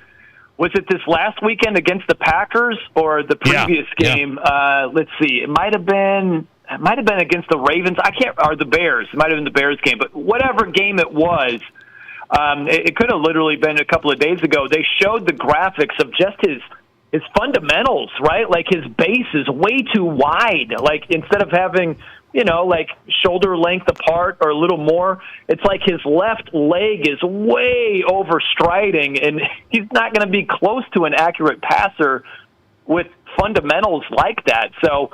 Was it this last weekend against the Packers or the previous game? Yeah. Let's see. It might have been against the Ravens. Or the Bears. It might have been the Bears game. But whatever game it was, it could have literally been a couple of days ago. They showed the graphics of just his fundamentals, right? Like his base is way too wide. Like instead of having, like shoulder length apart or a little more, it's like his left leg is way overstriding, and he's not going to be close to an accurate passer with fundamentals like that. So,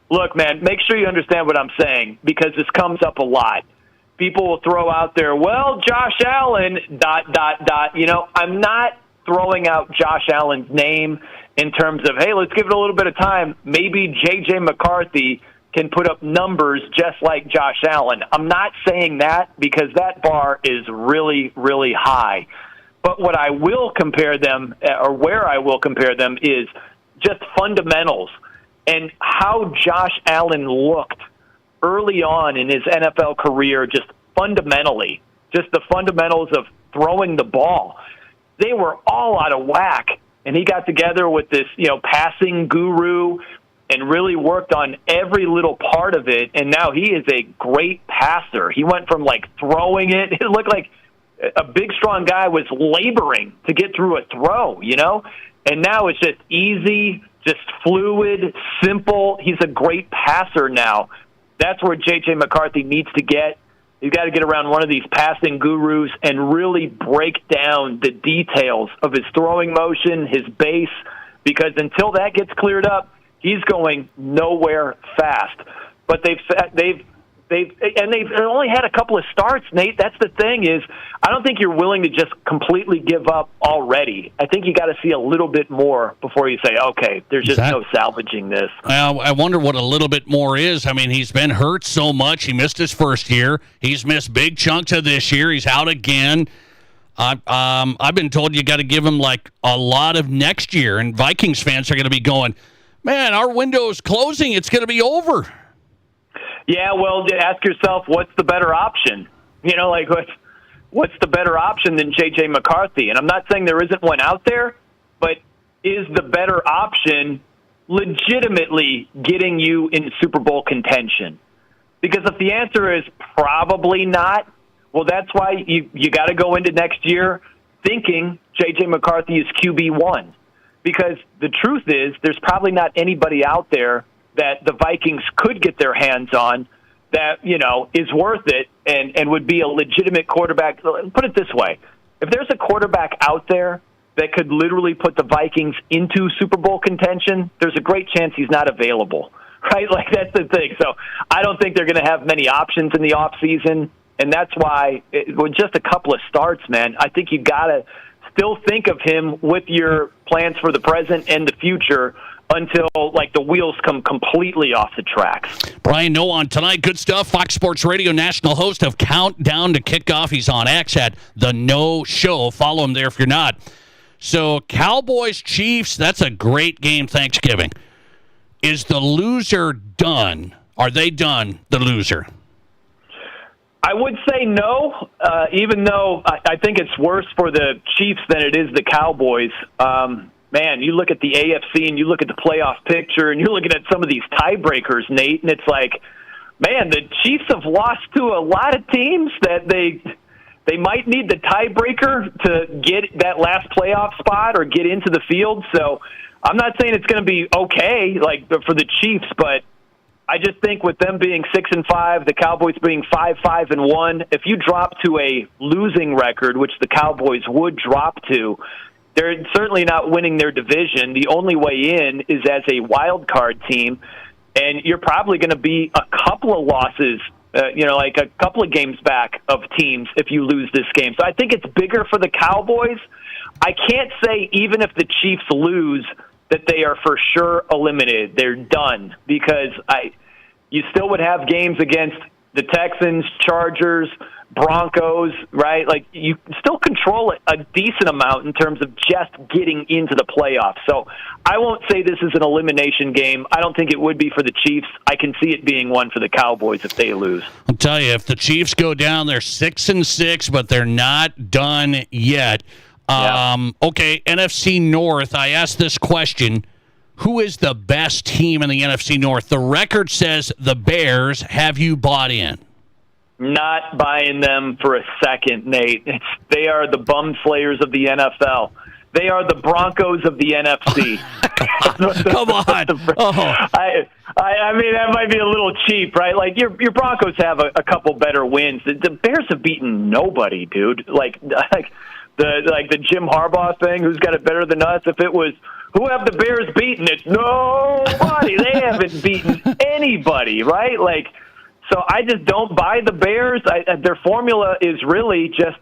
look, man, make sure you understand what I'm saying because this comes up a lot. People will throw out there, well, Josh Allen, ... I'm not throwing out Josh Allen's name in terms of, hey, let's give it a little bit of time. Maybe J.J. McCarthy can put up numbers just like Josh Allen. I'm not saying that because that bar is really, really high. But what I will compare them, or where I will compare them, is just fundamentals and how Josh Allen looked early on in his NFL career, just fundamentally, just the fundamentals of throwing the ball. They were all out of whack. And he got together with this, passing guru and really worked on every little part of it. And now he is a great passer. He went from, throwing it. It looked like a big, strong guy was laboring to get through a throw, And now it's just easy, just fluid, simple. He's a great passer now. That's where J.J. McCarthy needs to get. You've got to get around one of these passing gurus and really break down the details of his throwing motion, his base, because until that gets cleared up, he's going nowhere fast. But they've only had a couple of starts, Nate. That's the thing is, I don't think you're willing to just completely give up already. I think you got to see a little bit more before you say, okay, there's just no salvaging this. Well, I wonder what a little bit more is. I mean, he's been hurt so much. He missed his first year. He's missed big chunks of this year. He's out again. I've been told you got to give him a lot of next year, and Vikings fans are going to be going, man, our window's closing. It's going to be over. Yeah, well, ask yourself, what's the better option? What's the better option than J.J. McCarthy? And I'm not saying there isn't one out there, but is the better option legitimately getting you in Super Bowl contention? Because if the answer is probably not, well, that's why you got to go into next year thinking J.J. McCarthy is QB1. Because the truth is there's probably not anybody out there that the Vikings could get their hands on that, is worth it and would be a legitimate quarterback. Put it this way. If there's a quarterback out there that could literally put the Vikings into Super Bowl contention, there's a great chance he's not available, right? That's the thing. So I don't think they're going to have many options in the offseason, and that's why with just a couple of starts, man, I think you got to still think of him with your plans for the present and the future until the wheels come completely off the tracks. Brian Noah on tonight. Good stuff. Fox Sports Radio national host of Countdown to Kickoff. He's on X at The No Show. Follow him there if you're not. So Cowboys Chiefs, that's a great game Thanksgiving. Is the loser done? Are they done, the loser? I would say no, even though I think it's worse for the Chiefs than it is the Cowboys. Man, you look at the AFC and you look at the playoff picture and you're looking at some of these tiebreakers, Nate, and it's like, man, the Chiefs have lost to a lot of teams that they might need the tiebreaker to get that last playoff spot or get into the field. So I'm not saying it's going to be okay for the Chiefs, but I just think with them being 6-5, the Cowboys being 5-5-1, if you drop to a losing record, which the Cowboys would drop to, they're certainly not winning their division. The only way in is as a wild card team, and you're probably going to be a couple of losses, like a couple of games back of teams if you lose this game. So I think it's bigger for the Cowboys. I can't say even if the Chiefs lose that they are for sure eliminated. They're done, because you still would have games against the Texans, Chargers, Broncos, right? Like, you still control a decent amount in terms of just getting into the playoffs. So I won't say this is an elimination game. I don't think it would be for the Chiefs. I can see it being one for the Cowboys if they lose. I'll tell you, if the Chiefs go down, they're 6-6, but they're not done yet. Okay, NFC North, I asked this question. Who is the best team in the NFC North? The record says the Bears. Have you bought in? Not buying them for a second, Nate. They are the bum slayers of the NFL. They are the Broncos of the NFC. Come on. I mean, that might be a little cheap, right? Like, your Broncos have a couple better wins. The Bears have beaten nobody, dude. Like the Jim Harbaugh thing, who's got it better than us? If it was, who have the Bears beaten? It's nobody. They haven't beaten anybody, right? Like, so I just don't buy the Bears. Their formula is really just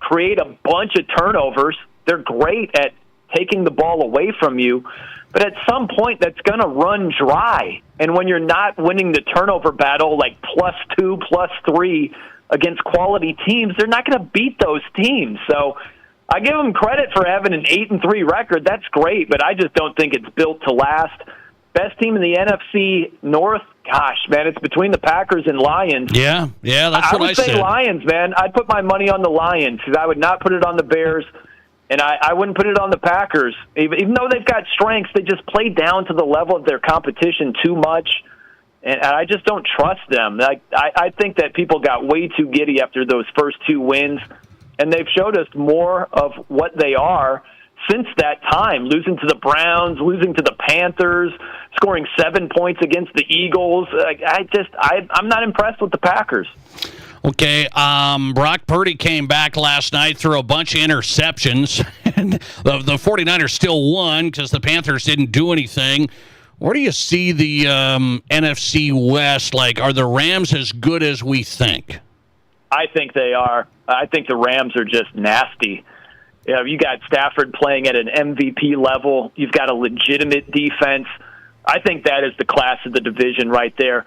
create a bunch of turnovers. They're great at taking the ball away from you, but at some point that's going to run dry. And when you're not winning the turnover battle, like +2, +3 against quality teams, they're not going to beat those teams. So I give them credit for having an 8-3 record. That's great, but I just don't think it's built to last. Best team in the NFC North, gosh, man, it's between the Packers and Lions. Yeah, that's what I said. I would say Lions, man. I'd put my money on the Lions, because I would not put it on the Bears, and I wouldn't put it on the Packers. Even though they've got strengths, they just play down to the level of their competition too much, and I just don't trust them. I think that people got way too giddy after those first two wins, and they've showed us more of what they are since that time, losing to the Browns, losing to the Panthers, scoring 7 points against the Eagles. I'm not impressed with the Packers. Okay, Brock Purdy came back last night, threw a bunch of interceptions, and the 49ers still won because the Panthers didn't do anything. Where do you see the NFC West? Like, are the Rams as good as we think? I think they are. I think the Rams are just nasty. You got Stafford playing at an MVP level. You've got a legitimate defense. I think that is the class of the division right there.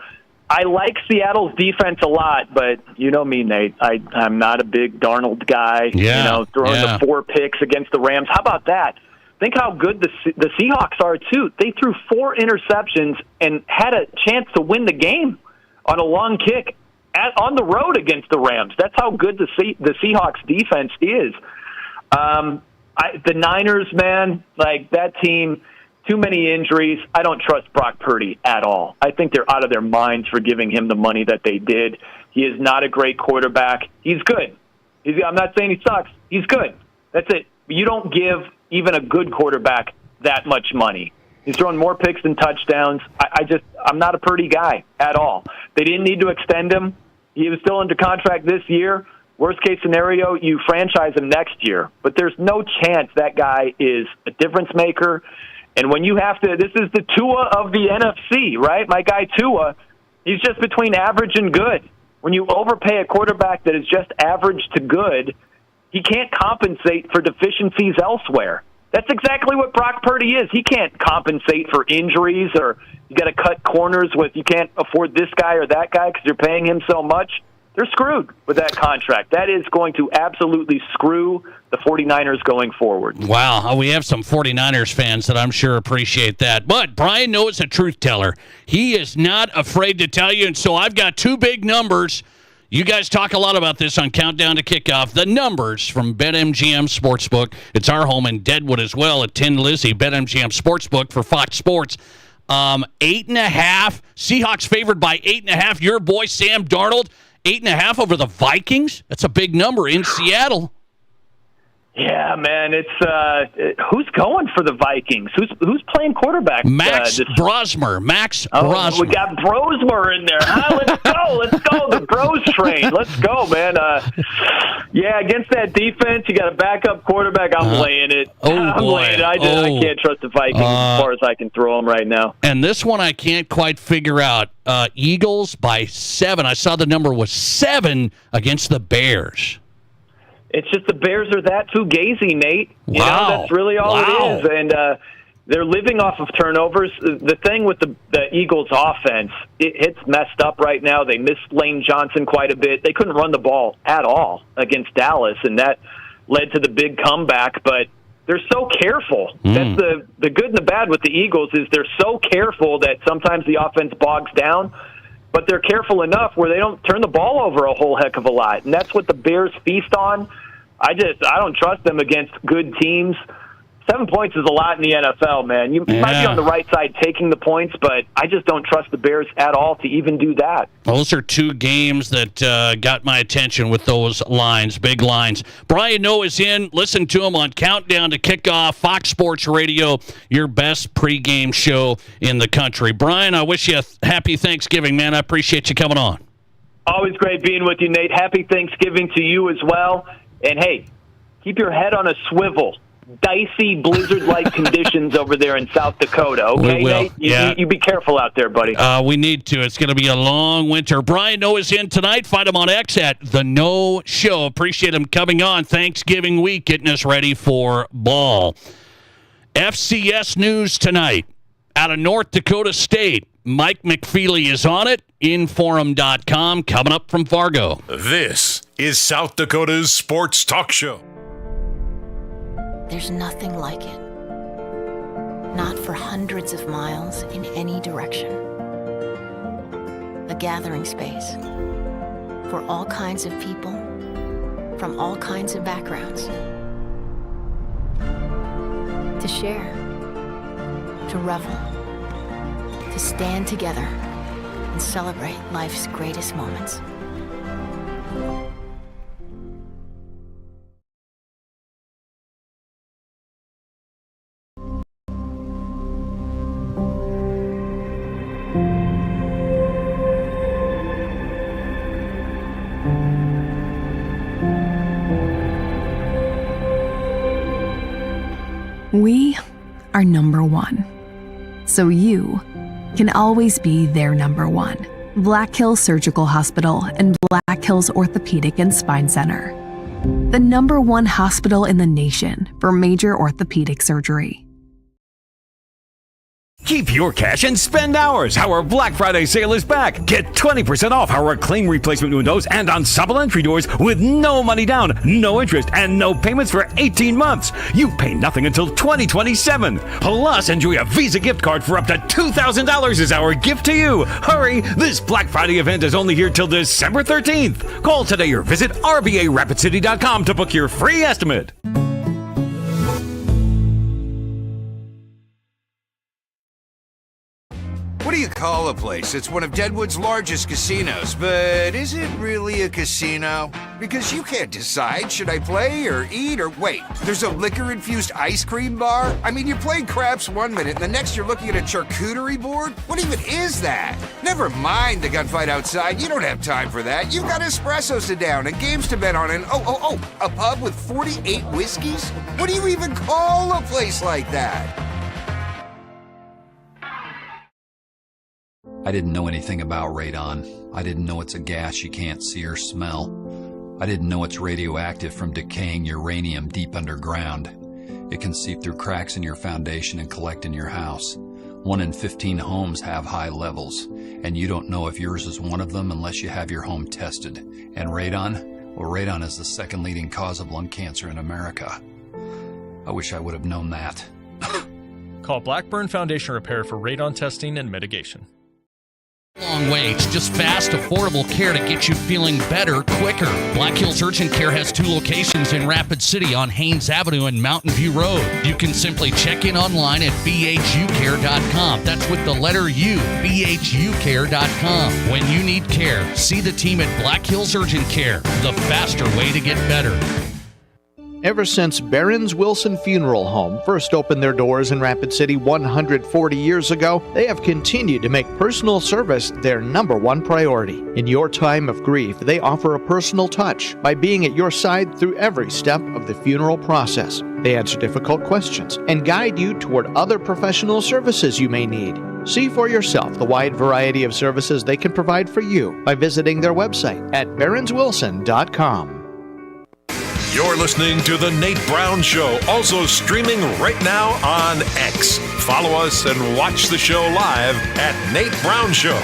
I like Seattle's defense a lot, but you know me, Nate. I'm not a big Darnold guy. Throwing the 4 picks against the Rams. How about that? Think how good the Seahawks are, too. They threw 4 interceptions and had a chance to win the game on a long kick on the road against the Rams. That's how good the Seahawks defense is. The Niners, man, like that team, too many injuries. I don't trust Brock Purdy at all. I think they're out of their minds for giving him the money that they did. He is not a great quarterback. He's good. I'm not saying he sucks. He's good. That's it. You don't give even a good quarterback that much money. He's throwing more picks than touchdowns. I'm not a Purdy guy at all. They didn't need to extend him. He was still under contract this year. Worst case scenario, you franchise him next year. But there's no chance that guy is a difference maker. And when you have to, this is the Tua of the NFC, right? My guy Tua, he's just between average and good. When you overpay a quarterback that is just average to good, he can't compensate for deficiencies elsewhere. That's exactly what Brock Purdy is. He can't compensate for injuries, or you got to cut corners with you can't afford this guy or that guy because you're paying him so much. They're screwed with that contract. That is going to absolutely screw the 49ers going forward. Wow, we have some 49ers fans that I'm sure appreciate that. But Brian Noah's a truth teller. He is not afraid to tell you, and so I've got 2 big numbers. You guys talk a lot about this on Countdown to Kickoff. The numbers from BetMGM Sportsbook. It's our home in Deadwood as well at Tin Lizzie. BetMGM Sportsbook for Fox Sports. 8.5. Seahawks favored by 8.5. Your boy Sam Darnold, 8.5 over the Vikings. That's a big number in Seattle. Yeah, man, it's who's going for the Vikings? Who's playing quarterback? Max Brosmer. We got Brosmer in there. Let's go. The Bros train. Let's go, man. Against that defense, you got a backup quarterback. I'm laying it. I'm laying it. I can't trust the Vikings as far as I can throw them right now. And this one I can't quite figure out. Eagles by 7. I saw the number was 7 against the Bears. It's just the Bears are that fugazi, Nate. You know, that's really all it is. And they're living off of turnovers. The thing with the Eagles' offense, it's messed up right now. They missed Lane Johnson quite a bit. They couldn't run the ball at all against Dallas, and that led to the big comeback. But they're so careful. That's the good and the bad with the Eagles is they're so careful that sometimes the offense bogs down. But they're careful enough where they don't turn the ball over a whole heck of a lot. And that's what the Bears feast on. I don't trust them against good teams. 7 points is a lot in the NFL, man. You might be on the right side taking the points, but I just don't trust the Bears at all to even do that. Those are two games that got my attention with those lines, big lines. Brian Noe is in. Listen to him on Countdown to Kickoff, Fox Sports Radio, your best pregame show in the country. Brian, I wish you a happy Thanksgiving, man. I appreciate you coming on. Always great being with you, Nate. Happy Thanksgiving to you as well. And, hey, keep your head on a swivel. Dicey blizzard-like conditions over there in South Dakota. Okay, Nate? You be careful out there, buddy. We need to. It's going to be a long winter. Brian Noe is in tonight. Find him on X at The Noe Show. Appreciate him coming on Thanksgiving week, getting us ready for ball. FCS news tonight out of North Dakota State. Mike McFeely is on it. Inforum.com coming up from Fargo. This is South Dakota's Sports Talk Show. There's nothing like it. Not for hundreds of miles in any direction. A gathering space for all kinds of people from all kinds of backgrounds. To share, to revel, to stand together and celebrate life's greatest moments. We are number one, so you can always be their number one. Black Hills Surgical Hospital and Black Hills Orthopedic and Spine Center. The number one hospital in the nation for major orthopedic surgery. Keep your cash and spend ours. Our Black Friday sale is back. Get 20% off our clean replacement windows and ensemble entry doors with no money down, no interest, and no payments for 18 months. You pay nothing until 2027. Plus, enjoy a Visa gift card for up to $2,000 as our gift to you. Hurry, this Black Friday event is only here till December 13th. Call today or visit RBARapidCity.com to book your free estimate. What do you call a place that's one of Deadwood's largest casinos, but is it really a casino? Because you can't decide, should I play or eat or wait? There's a liquor-infused ice cream bar? I mean, you're playing craps one minute and the next you're looking at a charcuterie board? What even is that? Never mind the gunfight outside, you don't have time for that. You've got espressos to down and games to bet on and a pub with 48 whiskeys? What do you even call a place like that? I didn't know anything about radon. I didn't know it's a gas you can't see or smell. I didn't know it's radioactive from decaying uranium deep underground. It can seep through cracks in your foundation and collect in your house. 1 in 15 homes have high levels, and you don't know if yours is one of them unless you have your home tested. And radon? Well, radon is the second leading cause of lung cancer in America. I wish I would have known that. Call Blackburn Foundation Repair for radon testing and mitigation. Long waits, just fast, affordable care to get you feeling better, quicker. Black Hills Urgent Care has 2 locations in Rapid City on Haynes Avenue and Mountain View Road. You can simply check in online at bhucare.com. That's with the letter U, bhucare.com. When you need care, see the team at Black Hills Urgent Care, the faster way to get better. Ever since Barron's Wilson Funeral Home first opened their doors in Rapid City 140 years ago, they have continued to make personal service their number one priority. In your time of grief, they offer a personal touch by being at your side through every step of the funeral process. They answer difficult questions and guide you toward other professional services you may need. See for yourself the wide variety of services they can provide for you by visiting their website at barronswilson.com. You're listening to The Nate Brown Show, also streaming right now on X. Follow us and watch the show live at Nate Brown Show.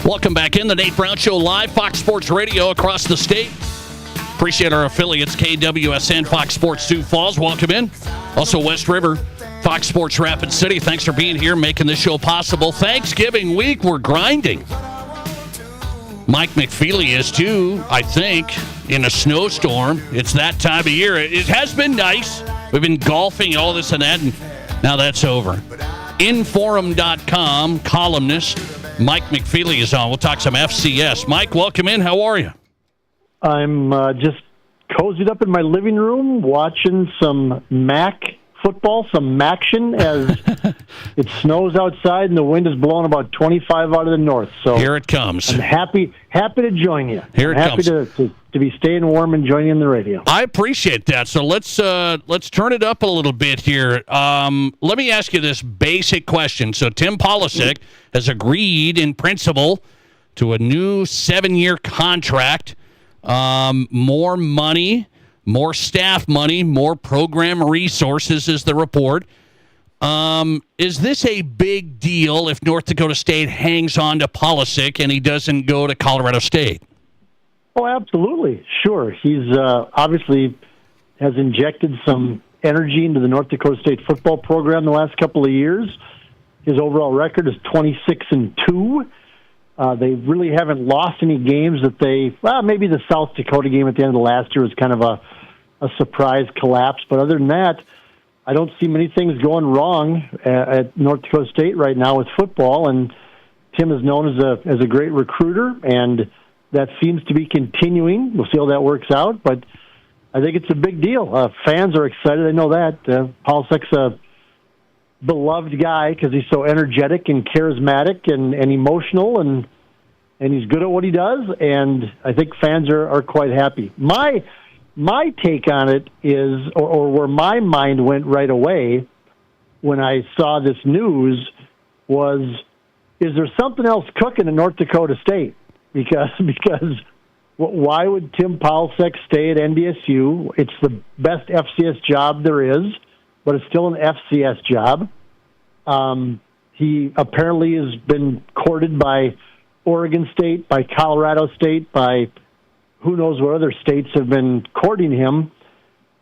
Welcome back in. The Nate Brown Show live, Fox Sports Radio across the state. Appreciate our affiliates, KWSN, Fox Sports Sioux Falls. Welcome in. Also, West River, Fox Sports Rapid City. Thanks for being here, making this show possible. Thanksgiving week, we're grinding. Mike McFeely is too, I think, in a snowstorm. It's that time of year. It has been nice. We've been golfing, all this and that, and now that's over. Inforum.com, columnist Mike McFeely is on. We'll talk some FCS. Mike, welcome in. How are you? I'm just cozied up in my living room watching some MAC football, some MACtion as it snows outside and the wind is blowing about 25 out of the north. So here it comes. I'm happy to join you. Here it comes. Happy to be staying warm and joining in the radio. I appreciate that. So let's turn it up a little bit here. Let me ask you this basic question. So Tim Polisic has agreed in principle to a new 7-year contract. More money, more staff money, more program resources is the report. Is this a big deal if North Dakota State hangs on to Polisic and he doesn't go to Colorado State? Oh, absolutely. Sure. He's obviously has injected some energy into the North Dakota State football program the last couple of years. His overall record is 26-2. They really haven't lost any games that maybe the South Dakota game at the end of the last year was kind of a surprise collapse. But other than that, I don't see many things going wrong at North Dakota State right now with football. And Tim is known as a great recruiter, and that seems to be continuing. We'll see how that works out, but I think it's a big deal. Fans are excited. I know that. Polisic's a beloved guy because he's so energetic and charismatic and emotional, and he's good at what he does, and I think fans are quite happy. My take on it is, or where my mind went right away when I saw this news was, is there something else cooking in North Dakota State? Because why would Tim Polisic stay at NDSU? It's the best FCS job there is, but it's still an FCS job. He apparently has been courted by Oregon State, by Colorado State, by who knows what other states have been courting him.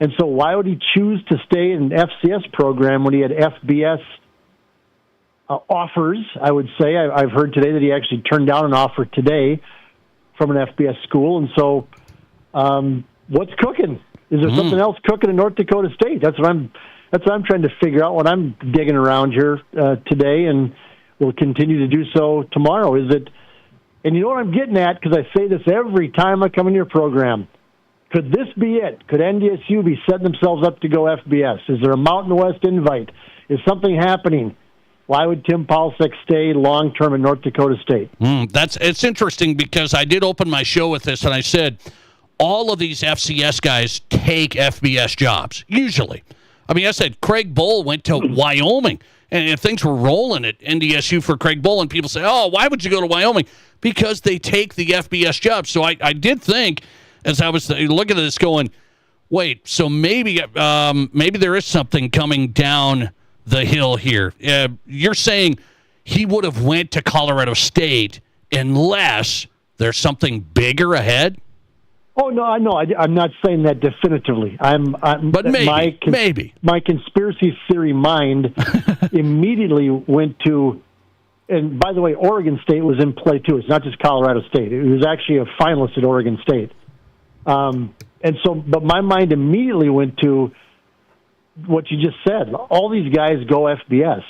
And so why would he choose to stay in an FCS program when he had FBS offers? I would say I've heard today that he actually turned down an offer today from an FBS school. And so what's cooking? Is there something else cooking in North Dakota State? That's what I'm trying to figure out when I'm digging around here today, and will continue to do so tomorrow. Is it? And you know what I'm getting at, because I say this every time I come in your program. Could this be it? Could NDSU be setting themselves up to go FBS? Is there a Mountain West invite? Is something happening? Why would Tim Polisic stay long-term in North Dakota State? It's interesting because I did open my show with this, and I said all of these FCS guys take FBS jobs, usually. I mean, I said Craig Bowl went to Wyoming, and things were rolling at NDSU for Craig Bowl, and people say, oh, why would you go to Wyoming? Because they take the FBS jobs. So I did think, as I was looking at this going, wait, so maybe there is something coming down the hill here. You're saying he would have went to Colorado State unless there's something bigger ahead? Oh, no, I'm not saying that definitively. But maybe. My conspiracy theory mind immediately went to, and by the way, Oregon State was in play too. It's not just Colorado State. It was actually a finalist at Oregon State. But my mind immediately went to what you just said. All these guys go FBS.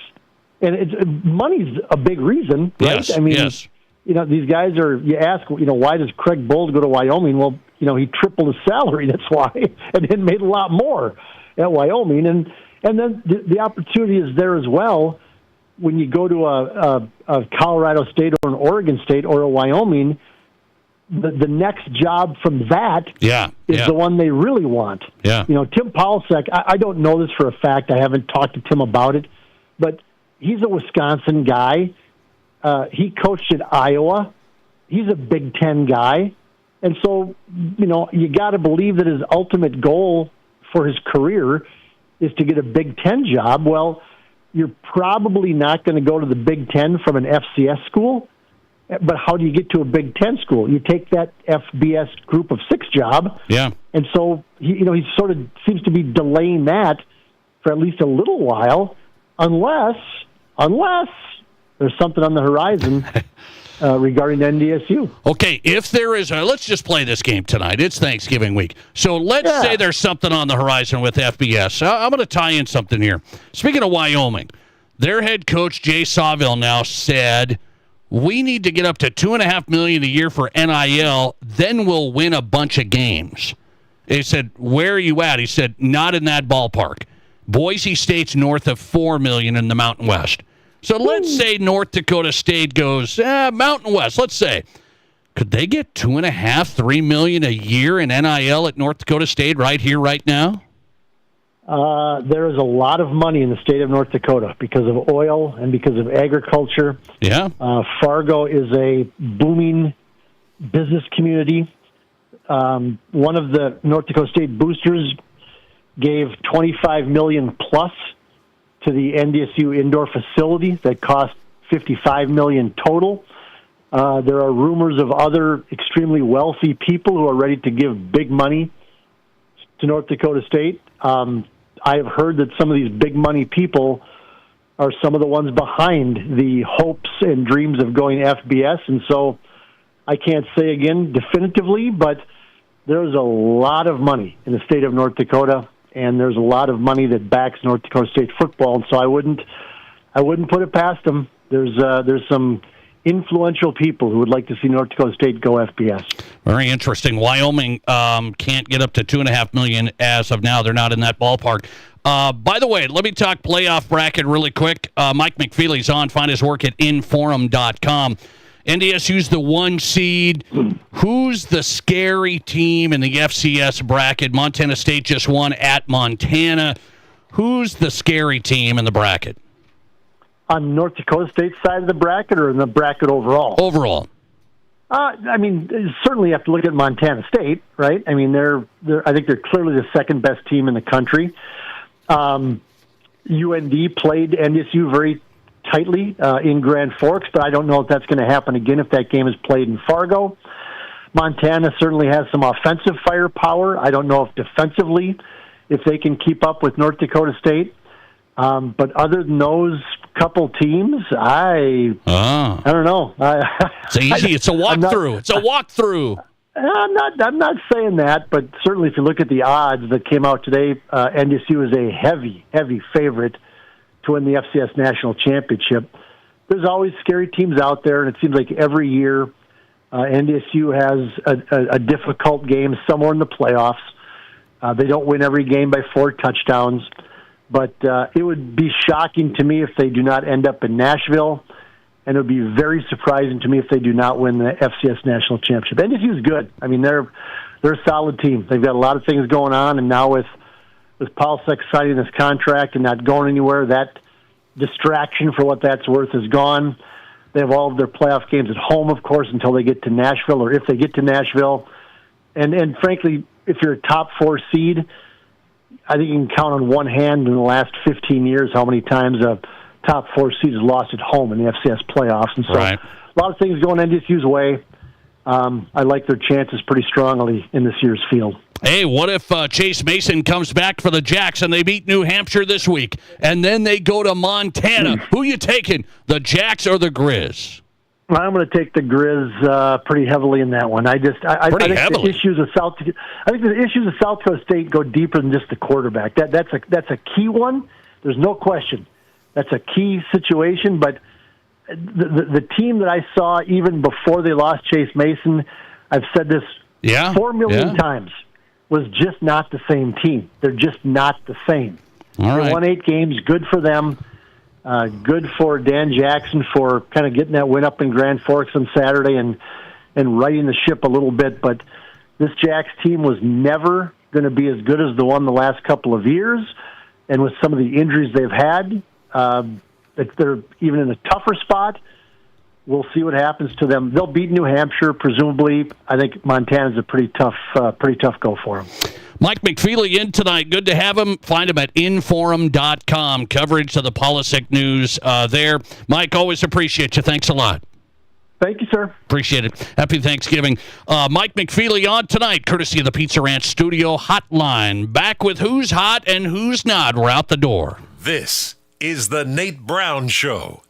And money's a big reason, right? Yes, I mean, yes. These guys are, you ask, why does Craig Bold go to Wyoming? Well, he tripled his salary, that's why, and then made a lot more at Wyoming. And then the opportunity is there as well when you go to a Colorado State or an Oregon State or a Wyoming. The next job from that is the one they really want. Yeah. Tim Paulsek, I don't know this for a fact. I haven't talked to Tim about it, but he's a Wisconsin guy. He coached at Iowa. He's a Big Ten guy. And so, you got to believe that his ultimate goal for his career is to get a Big Ten job. Well, you're probably not going to go to the Big Ten from an FCS school. But how do you get to a Big Ten school? You take that FBS Group of 6 job. Yeah. And so, he sort of seems to be delaying that for at least a little while, unless there's something on the horizon regarding NDSU. Okay, if there is, let's just play this game tonight. It's Thanksgiving week. So let's say there's something on the horizon with FBS. I'm going to tie in something here. Speaking of Wyoming, their head coach, Jay Sawville, now said, we need to get up to $2.5 million a year for NIL, then we'll win a bunch of games. He said, where are you at? He said, not in that ballpark. Boise State's north of $4 million in the Mountain West. So let's say North Dakota State goes, Mountain West, let's say. Could they get $2.5-3 million a year in NIL at North Dakota State right here, right now? There is a lot of money in the state of North Dakota because of oil and because of agriculture. Yeah. Fargo is a booming business community. One of the North Dakota State boosters gave $25 million plus to the NDSU indoor facility that cost $55 million total. There are rumors of other extremely wealthy people who are ready to give big money to North Dakota State. I have heard that some of these big money people are some of the ones behind the hopes and dreams of going FBS, and so I can't say again definitively, but there's a lot of money in the state of North Dakota, and there's a lot of money that backs North Dakota State football, and so I wouldn't put it past them. There's some influential people who would like to see North Dakota State go FBS. Very interesting. Wyoming can't get up to $2.5 million as of now. They're not in that ballpark. By the way, let me talk playoff bracket really quick. Mike McFeely's on. Find his work at Inforum.com. NDSU's the 1 seed. Who's the scary team in the FCS bracket? Montana State just won at Montana. Who's the scary team in the bracket? On North Dakota State's side of the bracket or in the bracket overall? Overall. I mean, certainly you have to look at Montana State, right? I mean, I think they're clearly the second best team in the country. UND played NDSU very tightly in Grand Forks, but I don't know if that's going to happen again if that game is played in Fargo. Montana certainly has some offensive firepower. I don't know if defensively, if they can keep up with North Dakota State. But other than those couple teams, I don't know. It's easy. It's a walkthrough. It's a walkthrough. I'm not saying that, but certainly if you look at the odds that came out today, NDSU is a heavy favorite to win the FCS National Championship. There's always scary teams out there, and it seems like every year NDSU has a difficult game somewhere in the playoffs. They don't win every game by 4 touchdowns. But it would be shocking to me if they do not end up in Nashville, and it would be very surprising to me if they do not win the FCS National Championship. NDSU is good. I mean, they're a solid team. They've got a lot of things going on, and now with Paulsek signing this contract and not going anywhere, that distraction for what that's worth is gone. They have all of their playoff games at home, of course, until they get to Nashville, or if they get to Nashville. And frankly, if you're a top 4 seed, I think you can count on one hand in the last 15 years how many times a top 4 seed has lost at home in the FCS playoffs. And so a lot of things going NDSU's way. I like their chances pretty strongly in this year's field. Hey, what if Chase Mason comes back for the Jacks and they beat New Hampshire this week, and then they go to Montana? Who you taking, the Jacks or the Grizz? I'm going to take the Grizz pretty heavily in that one. I think the issues of South Dakota State go deeper than just the quarterback. That's a key one. There's no question. That's a key situation, but the team that I saw even before they lost Chase Mason, I've said this 4 million times, was just not the same team. They're just not the same. All right. They won 8 games. Good for them. Good for Dan Jackson for kind of getting that win up in Grand Forks on Saturday and righting the ship a little bit. But this Jacks team was never going to be as good as the one the last couple of years. And with some of the injuries they've had, they're even in a tougher spot. We'll see what happens to them. They'll beat New Hampshire, presumably. I think Montana's a pretty tough go for them. Mike McFeely in tonight. Good to have him. Find him at Inforum.com. Coverage of the Polisic news there. Mike, always appreciate you. Thanks a lot. Thank you, sir. Appreciate it. Happy Thanksgiving. Mike McFeely on tonight, courtesy of the Pizza Ranch Studio Hotline. Back with who's hot and who's not. We're out the door. This is the Nate Brown Show.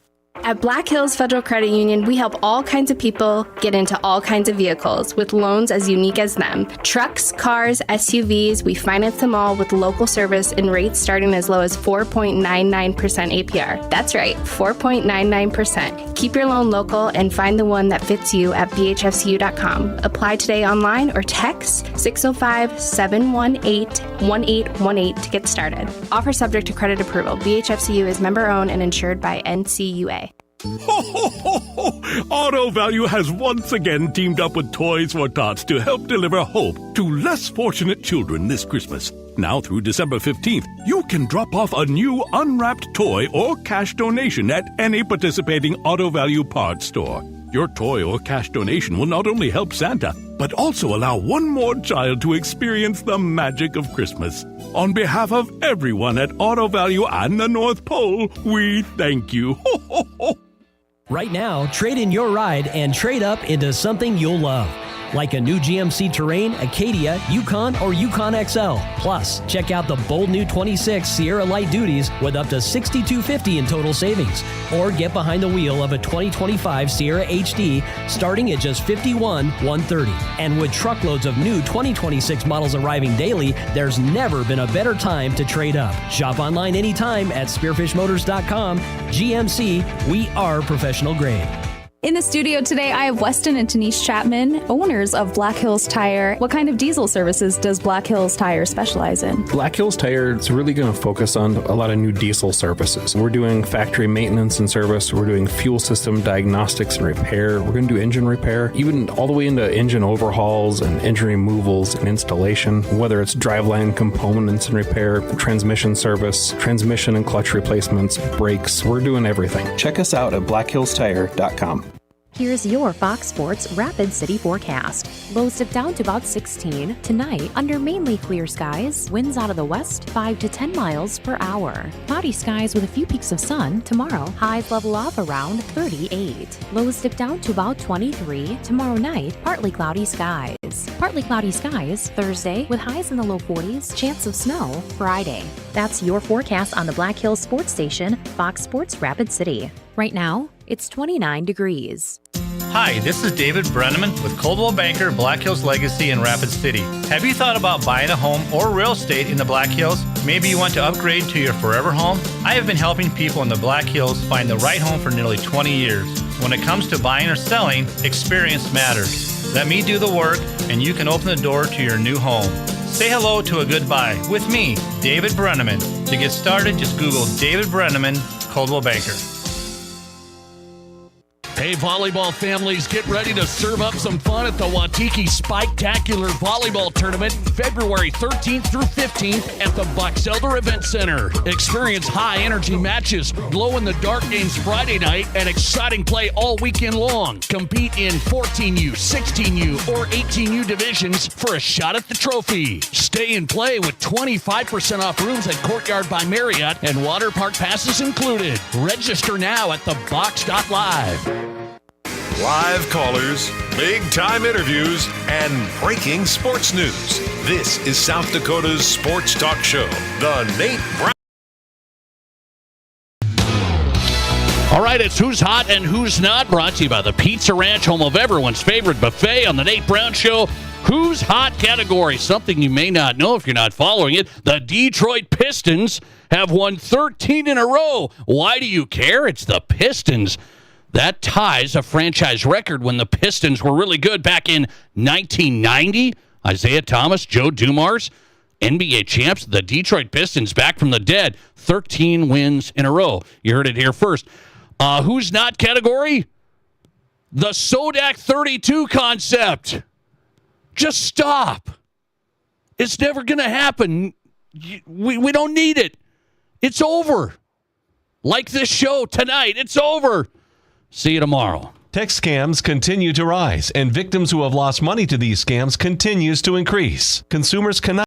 At Black Hills Federal Credit Union, we help all kinds of people get into all kinds of vehicles with loans as unique as them. Trucks, cars, SUVs, we finance them all with local service and rates starting as low as 4.99% APR. That's right, 4.99%. Keep your loan local and find the one that fits you at bhfcu.com. Apply today online or text 605-718-1818 to get started. Offer subject to credit approval. BHFCU is member owned and insured by NCUA. Auto Value has once again teamed up with Toys for Tots to help deliver hope to less fortunate children this Christmas. Now through December 15th, you can drop off a new unwrapped toy or cash donation at any participating Auto Value parts store. Your toy or cash donation will not only help Santa, but also allow one more child to experience the magic of Christmas. On behalf of everyone at Auto Value and the North Pole, we thank you. Right now, trade in your ride and trade up into something you'll love. Like a new GMC Terrain, Acadia, Yukon, or Yukon XL. Plus, check out the bold new 26 Sierra Light Duties with up to $6,250 in total savings. Or get behind the wheel of a 2025 Sierra HD starting at just $51,130. And with truckloads of new 2026 models arriving daily, there's never been a better time to trade up. Shop online anytime at spearfishmotors.com. GMC, we are professional grade. In the studio today, I have Weston and Denise Chapman, owners of Black Hills Tire. What kind of diesel services does Black Hills Tire specialize in? Black Hills Tire is really going to focus on a lot of new diesel services. We're doing factory maintenance and service. We're doing fuel system diagnostics and repair. We're going to do engine repair, even all the way into engine overhauls and engine removals and installation, whether it's driveline components and repair, transmission service, transmission and clutch replacements, brakes. We're doing everything. Check us out at blackhillstire.com. Here's your Fox Sports Rapid City forecast. Lows dip down to about 16. Tonight, under mainly clear skies, winds out of the west 5 to 10 miles per hour. Cloudy skies with a few peaks of sun. Tomorrow, highs level off around 38. Lows dip down to about 23. Tomorrow night, partly cloudy skies. Partly cloudy skies Thursday with highs in the low 40s. Chance of snow Friday. That's your forecast on the Black Hills Sports Station, Fox Sports Rapid City. Right now, it's 29 degrees. Hi, this is David Brenneman with Coldwell Banker, Black Hills Legacy in Rapid City. Have you thought about buying a home or real estate in the Black Hills? Maybe you want to upgrade to your forever home? I have been helping people in the Black Hills find the right home for nearly 20 years. When it comes to buying or selling, experience matters. Let me do the work and you can open the door to your new home. Say hello to a good buy with me, David Brenneman. To get started, just Google David Brenneman, Coldwell Banker. Hey, volleyball families, get ready to serve up some fun at the Waikiki Spike-tacular Volleyball Tournament, February 13th through 15th at the Box Elder Event Center. Experience high-energy matches, glow-in-the-dark games Friday night, and exciting play all weekend long. Compete in 14U, 16U, or 18U divisions for a shot at the trophy. Stay and play with 25% off rooms at Courtyard by Marriott and water park passes included. Register now at thebox.live. Live callers, big-time interviews, and breaking sports news. This is South Dakota's sports talk show, The Nate Brown. All right, it's Who's Hot and Who's Not, brought to you by the Pizza Ranch, home of everyone's favorite buffet on The Nate Brown Show. Who's Hot category, something you may not know if you're not following it. The Detroit Pistons have won 13 in a row. Why do you care? It's the Pistons. That ties a franchise record when the Pistons were really good back in 1990. Isaiah Thomas, Joe Dumars, NBA champs, the Detroit Pistons back from the dead. 13 wins in a row. You heard it here first. Who's not category? The Sodak 32 concept. Just stop. It's never going to happen. We don't need it. It's over. Like this show tonight, it's over. See you tomorrow. Text scams continue to rise, and victims who have lost money to these scams continues to increase. Consumers cannot